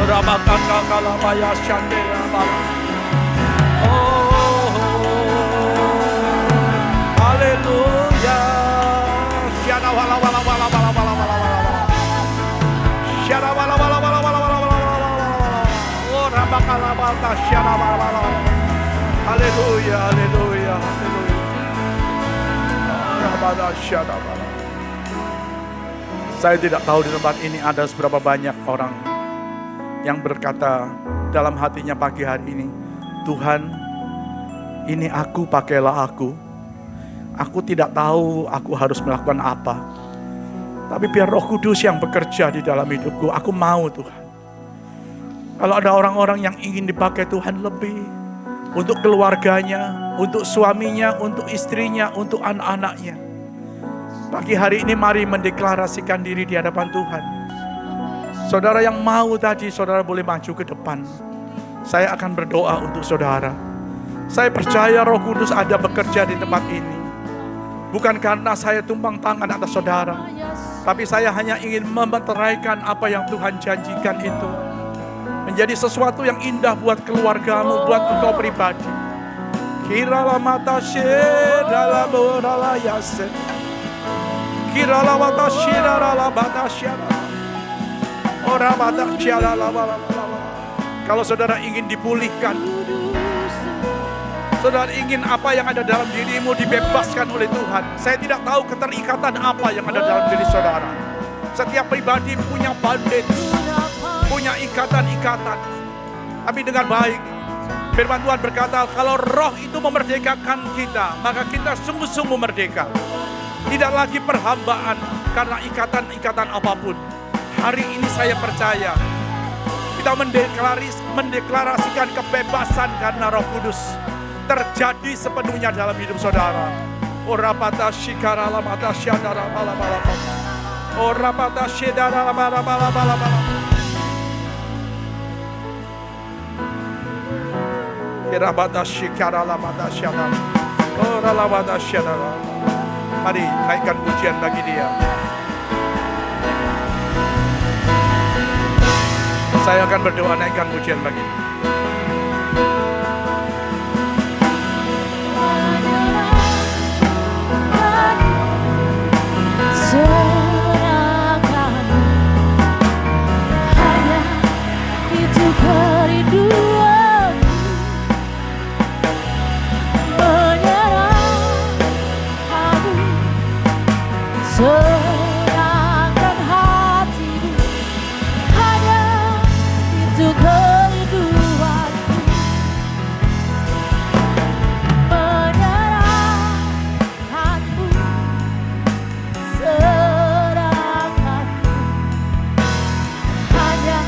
Rabata kakalabaya shandera bala. Oh, haleluya. Syarabala bala bala bala bala bala bala. Syarabala bala bala bala bala bala. Oh, rabakalabata syarabala bala. Haleluya, haleluya, haleluya. Rabata syarabala. Saya tidak tahu di tempat ini ada seberapa banyak orang yang berkata dalam hatinya pagi hari ini, Tuhan, ini aku, pakailah aku. Aku tidak tahu aku harus melakukan apa. Tapi biar Roh Kudus yang bekerja di dalam hidupku, aku mau Tuhan. Kalau ada orang-orang yang ingin dipakai Tuhan lebih, untuk keluarganya, untuk suaminya, untuk istrinya, untuk anak-anaknya. Pagi hari ini mari mendeklarasikan diri di hadapan Tuhan. Saudara yang mau tadi, saudara boleh maju ke depan. Saya akan berdoa untuk saudara. Saya percaya Roh Kudus ada bekerja di tempat ini. Bukan karena saya tumpang tangan atas saudara. Tapi saya hanya ingin memeteraikan apa yang Tuhan janjikan itu. Menjadi sesuatu yang indah buat keluargamu, buat engkau pribadi. Kirala mata syedala borala yase. Kalau saudara ingin dipulihkan, saudara ingin apa yang ada dalam dirimu dibebaskan oleh Tuhan. Saya tidak tahu keterikatan apa yang ada dalam diri saudara. Setiap pribadi punya bondage, punya ikatan-ikatan. Tapi dengan baik, firman Tuhan berkata, kalau roh itu memerdekakan kita, maka kita sungguh-sungguh merdeka. Tidak lagi perhambaan karena ikatan-ikatan apapun. Hari ini saya percaya, kita mendeklarasikan kebebasan karena Roh Kudus terjadi sepenuhnya dalam hidup saudara. Orapata shikara lamata syadara balabalaba. Orapata syedara balabalaba. Kirabata shikara lamata syadara. Oralabata syadara. Mari naikkan pujian bagi Dia. Saya akan berdoa, naikkan pujian bagi Dia. Serahkan hanya itu kerinduan, menyerahkanmu, serahkan hatimu, hanya itu kerinduanku, menyerahkanmu, serahkanmu, hanya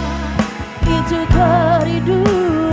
itu kerinduanku.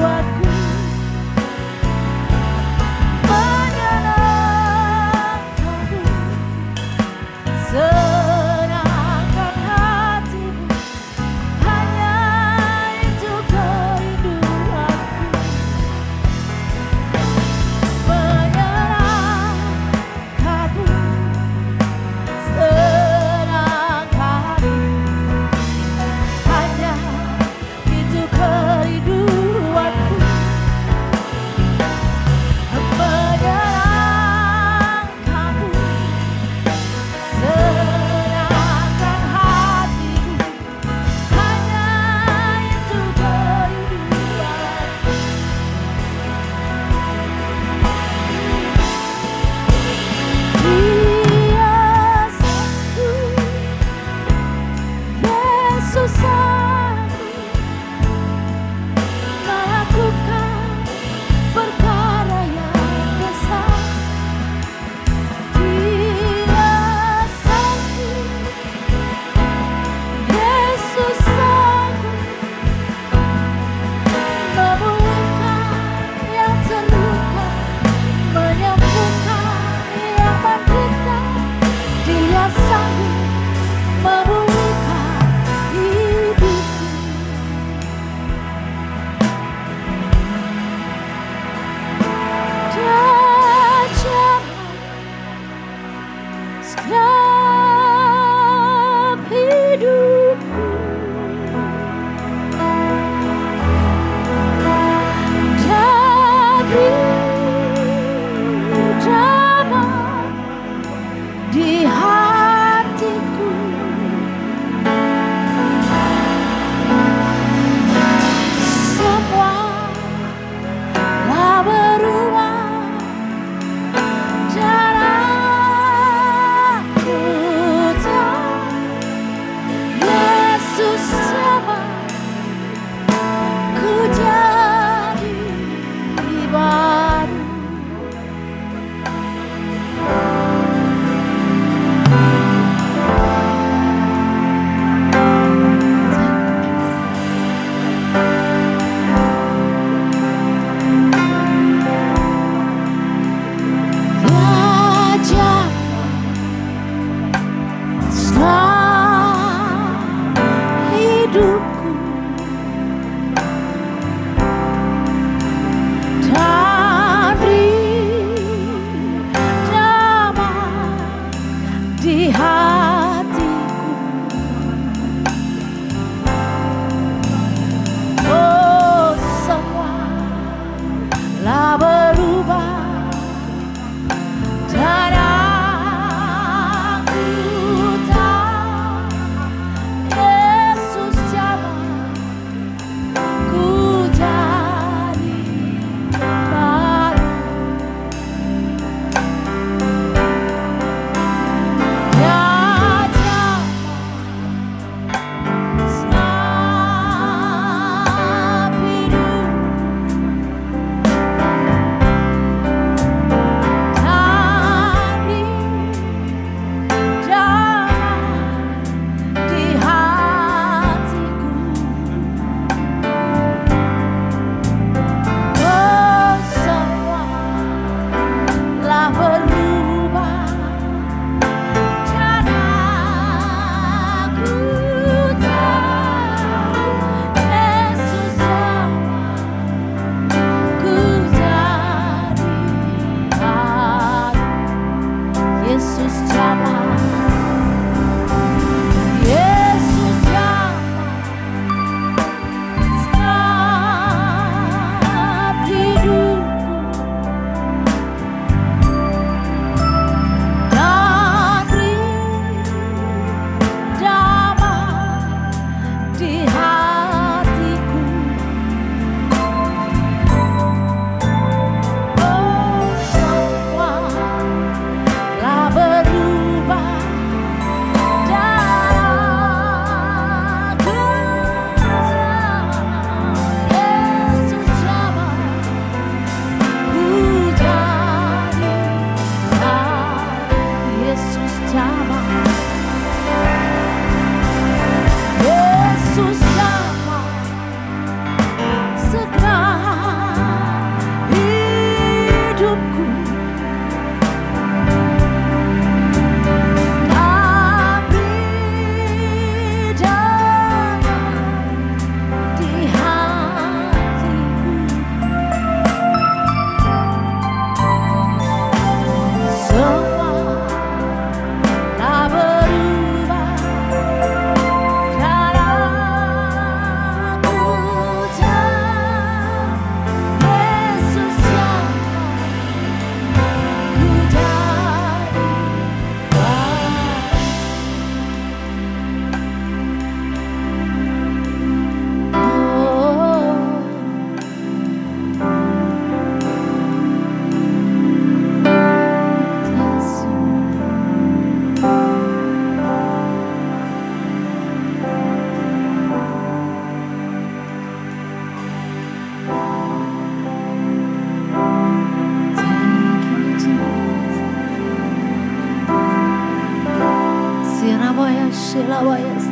Selawayas.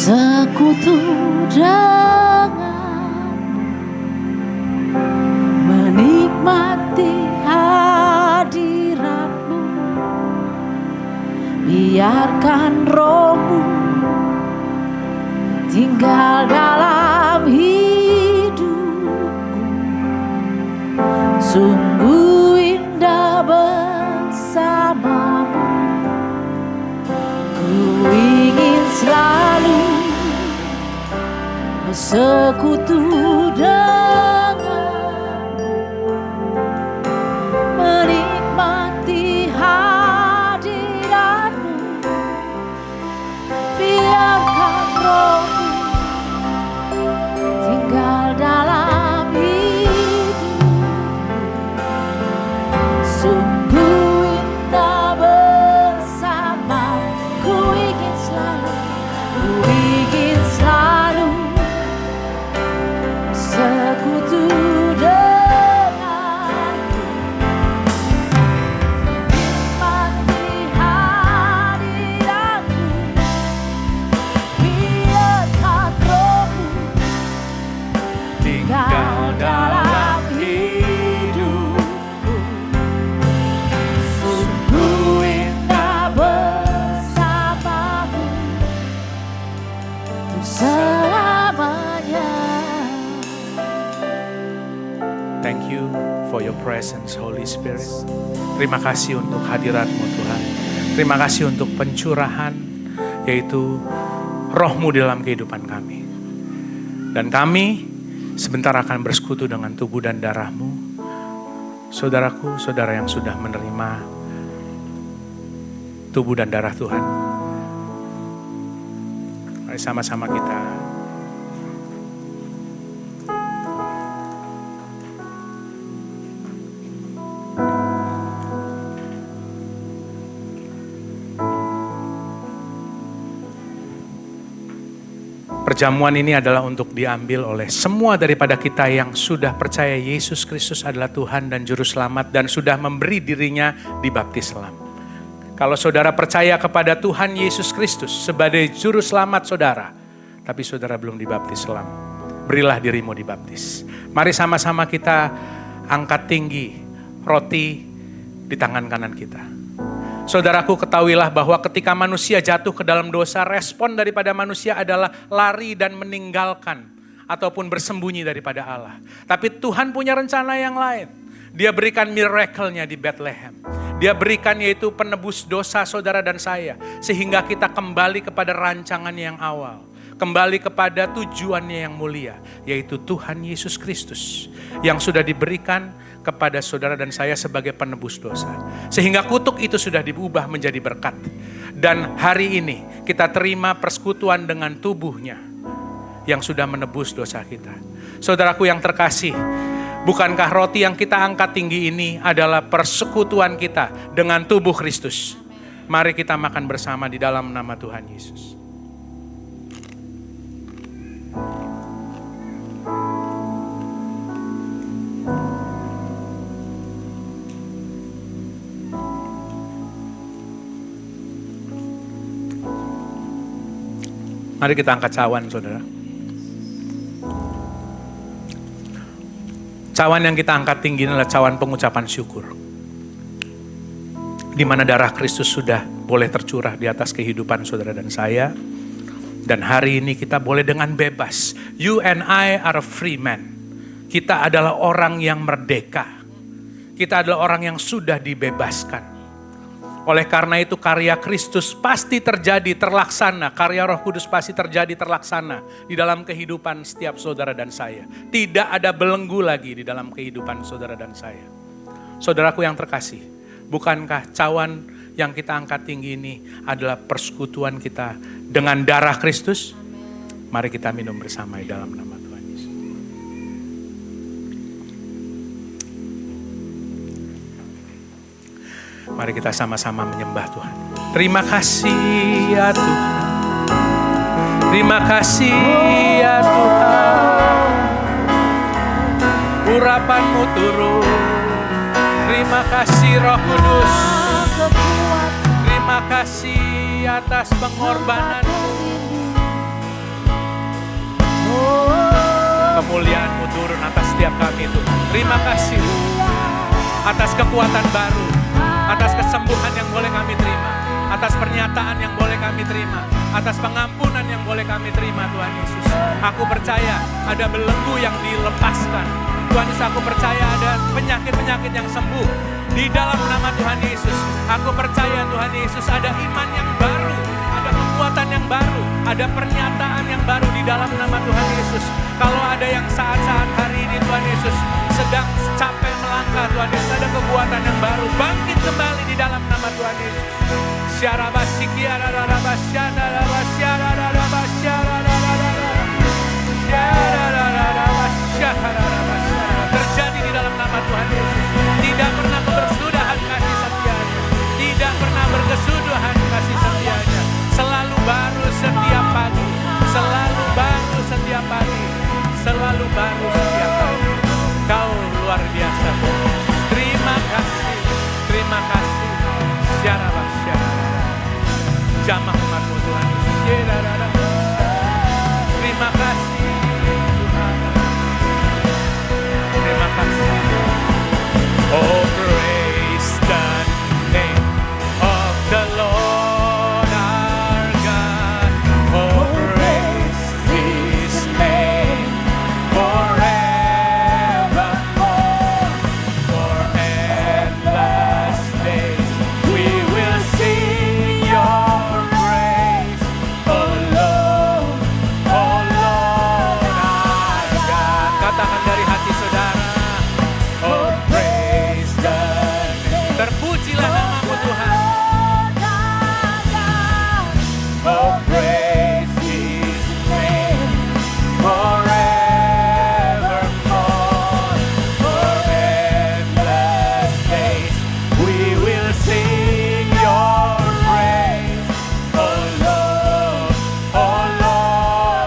Sekutu denganmu, menikmati hadiratmu, biarkan rohmu tinggal dalam hidupku. Sungguh indah bersamamu, ku ingin selalu bersekutu denganmu, menikmati hadiratmu, biarkan rohmu tinggal dalam hidupku. Sungguh indah bersamamu, ku ingin selalu sekutu denganmu, nikmati hadiratmu, biarkan rohmu tinggal dalam hidupku. Sungguh indah bersamamu untuk selamanya. Thank you for your presence, Holy Spirit. Terima kasih untuk hadirat-Mu, Tuhan. Terima kasih untuk pencurahan, yaitu roh-Mu dalam kehidupan kami. Dan kami sebentar akan bersekutu dengan tubuh dan darah-Mu. Saudaraku, saudara yang sudah menerima tubuh dan darah Tuhan. Mari sama-sama kita perjamuan ini adalah untuk diambil oleh semua daripada kita yang sudah percaya Yesus Kristus adalah Tuhan dan Juru Selamat dan sudah memberi dirinya dibaptis selam. Kalau saudara percaya kepada Tuhan Yesus Kristus sebagai Juru Selamat saudara, tapi saudara belum dibaptis selam, berilah dirimu dibaptis. Mari sama-sama kita angkat tinggi roti di tangan kanan kita. Saudaraku, ketahuilah bahwa ketika manusia jatuh ke dalam dosa, respon daripada manusia adalah lari dan meninggalkan ataupun bersembunyi daripada Allah. Tapi Tuhan punya rencana yang lain. Dia berikan miracle-nya di Bethlehem. Dia berikan yaitu penebus dosa saudara dan saya. Sehingga kita kembali kepada rancangan yang awal. Kembali kepada tujuannya yang mulia. Yaitu Tuhan Yesus Kristus. Yang sudah diberikan kepada saudara dan saya sebagai penebus dosa. Sehingga kutuk itu sudah diubah menjadi berkat. Dan hari ini kita terima persekutuan dengan tubuhnya yang sudah menebus dosa kita. Saudaraku yang terkasih, bukankah roti yang kita angkat tinggi ini adalah persekutuan kita dengan tubuh Kristus? Mari kita makan bersama di dalam nama Tuhan Yesus. Mari kita angkat cawan, saudara. Cawan yang kita angkat tinggi adalah cawan pengucapan syukur. Di mana darah Kristus sudah boleh tercurah di atas kehidupan saudara dan saya. Dan hari ini kita boleh dengan bebas. You and I are a free man. Kita adalah orang yang merdeka. Kita adalah orang yang sudah dibebaskan. Oleh karena itu karya Kristus pasti terjadi, terlaksana. Karya Roh Kudus pasti terjadi, terlaksana di dalam kehidupan setiap saudara dan saya. Tidak ada belenggu lagi di dalam kehidupan saudara dan saya. Saudaraku yang terkasih, bukankah cawan yang kita angkat tinggi ini adalah persekutuan kita dengan darah Kristus? Mari kita minum bersama di dalam nama Tuhan Yesus. Mari kita sama-sama menyembah Tuhan. Terima kasih ya Tuhan. Terima kasih ya Tuhan. Urapan-Mu turun. Terima kasih Roh Kudus. Terima kasih atas pengorbanan-Mu. Kemuliaan-Mu turun atas setiap kami Tuhan. Terima kasih atas kekuatan baru, atas kesembuhan yang boleh kami terima, atas pernyataan yang boleh kami terima, atas pengampunan yang boleh kami terima Tuhan Yesus. Aku percaya ada belenggu yang dilepaskan. Tuhan Yesus, aku percaya ada penyakit-penyakit yang sembuh di dalam nama Tuhan Yesus. Aku percaya Tuhan Yesus ada iman yang baru, ada kekuatan yang baru, ada pernyataan yang baru di dalam nama Tuhan Yesus. Kalau ada yang saat-saat hari ini Tuhan Yesus sedang capek melangkah Tuhan Yesus, ada kekuatan yang baru, bangkit kembali di dalam nama Tuhan Yesus. Terjadi di dalam nama Tuhan Yesus. Tidak pernah kebersudahan kasih setianya, tidak pernah berkesudahan kasih setianya. Selalu baru setiap pagi, selalu baru setiap pagi, selalu baru setiap pagi. Kau luar biasa. Terima kasih, terima kasih. Jamah umat-Mu Tuhan. Terima kasih Tuhan. Terima kasih. Oh, praise the name of the Lord our God. Oh, praise His name forevermore. For endless days we will sing Your praise. Oh Lord our God. Katakan dari hati saudara. Oh, praise the name. Terpujilah nama-Mu Tuhan. Oh, praise His name forevermore. For endless days we will sing Your praise. Oh Lord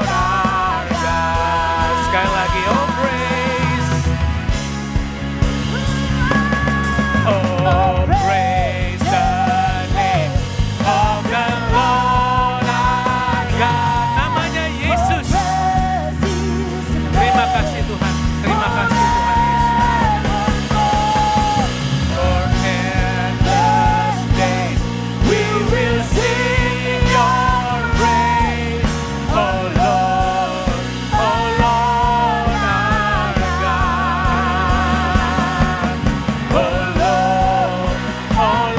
our God. Sekali lagi, oh praise. Oh, praise the name of the Lord our God. Namanya Yesus. Terima kasih Tuhan. Terima kasih Tuhan Yesus. For endless days we will sing Your praise. Oh Lord our God. Oh Lord our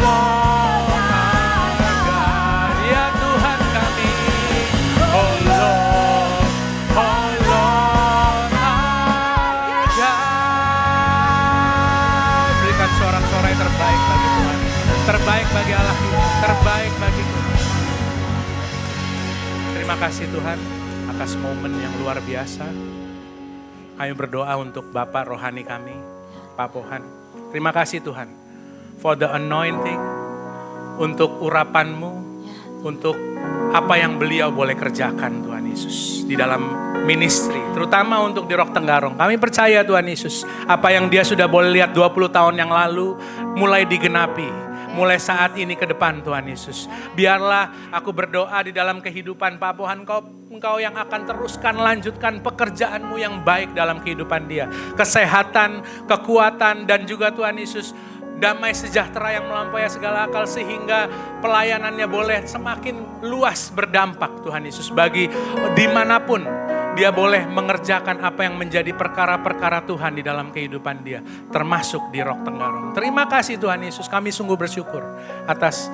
God. Ya Tuhan kami. Oh Lord our God. Berikan sorak-sorai yang terbaik bagi Tuhan. Terbaik bagi Allah kita. Terbaik bagi Tuhan. Terima kasih Tuhan atas momen yang luar biasa. Kami berdoa untuk Bapak rohani kami, Pak Pohan. Terima kasih Tuhan for the anointing, untuk urapan-Mu, untuk apa yang beliau boleh kerjakan Tuhan Yesus di dalam ministry, terutama untuk di Rock Tenggarong. Kami percaya Tuhan Yesus, apa yang dia sudah boleh lihat 20 tahun yang lalu mulai digenapi. mulai saat ini ke depan Tuhan Yesus. Biarlah aku berdoa di dalam kehidupan Pak Bohan, Engkau yang akan teruskan lanjutkan pekerjaan-Mu yang baik dalam kehidupan dia. Kesehatan, kekuatan, dan juga Tuhan Yesus, damai sejahtera yang melampaui segala akal sehingga pelayanannya boleh semakin luas berdampak Tuhan Yesus bagi dimanapun dia boleh mengerjakan apa yang menjadi perkara-perkara Tuhan di dalam kehidupan dia, termasuk di Rock Tenggarong. Terima kasih Tuhan Yesus, kami sungguh bersyukur atas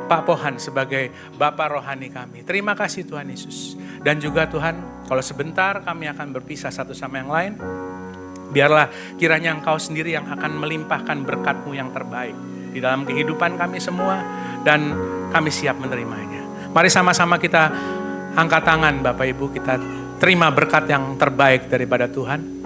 Pak Pohan sebagai Bapa rohani kami. Terima kasih Tuhan Yesus. Dan juga Tuhan, kalau sebentar kami akan berpisah satu sama yang lain, biarlah kiranya Engkau sendiri yang akan melimpahkan berkat-Mu yang terbaik di dalam kehidupan kami semua, dan kami siap menerimanya. Mari sama-sama kita angkat tangan Bapak Ibu, kita terima berkat yang terbaik daripada Tuhan.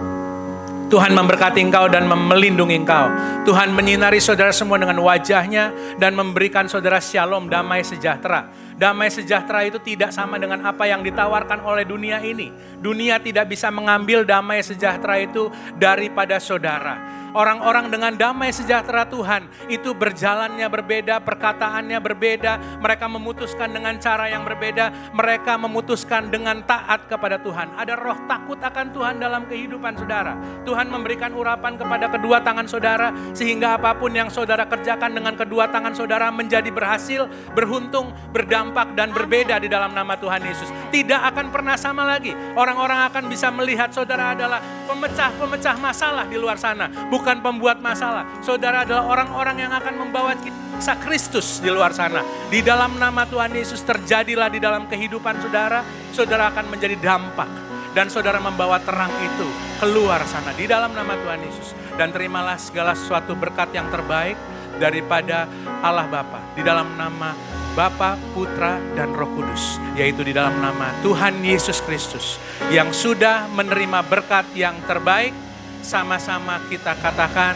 Tuhan memberkati engkau dan melindungi engkau. Tuhan menyinari saudara semua dengan wajahnya dan memberikan saudara shalom, damai sejahtera. Damai sejahtera itu tidak sama dengan apa yang ditawarkan oleh dunia ini. Dunia tidak bisa mengambil damai sejahtera itu daripada saudara. Orang-orang dengan damai sejahtera Tuhan itu berjalannya berbeda, perkataannya berbeda, mereka memutuskan dengan cara yang berbeda, mereka memutuskan dengan taat kepada Tuhan. Ada roh takut akan Tuhan dalam kehidupan saudara. Tuhan memberikan urapan kepada kedua tangan saudara, sehingga apapun yang saudara kerjakan dengan kedua tangan saudara menjadi berhasil, beruntung, berdampak, dan berbeda di dalam nama Tuhan Yesus. Tidak akan pernah sama lagi. Orang-orang akan bisa melihat saudara adalah pemecah masalah di luar sana, bukan pembuat masalah. Saudara adalah orang-orang yang akan membawa kisah Kristus di luar sana. Di dalam nama Tuhan Yesus terjadilah di dalam kehidupan saudara. Saudara akan menjadi dampak dan saudara membawa terang itu keluar sana di dalam nama Tuhan Yesus. Dan terimalah segala sesuatu berkat yang terbaik daripada Allah Bapa di dalam nama Bapa, Putra, dan Roh Kudus, yaitu di dalam nama Tuhan Yesus Kristus yang sudah menerima berkat yang terbaik. Sama-sama kita katakan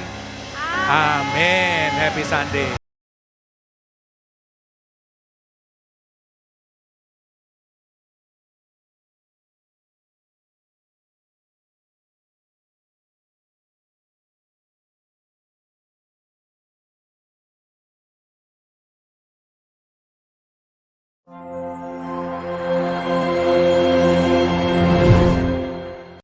amin. Happy Sunday.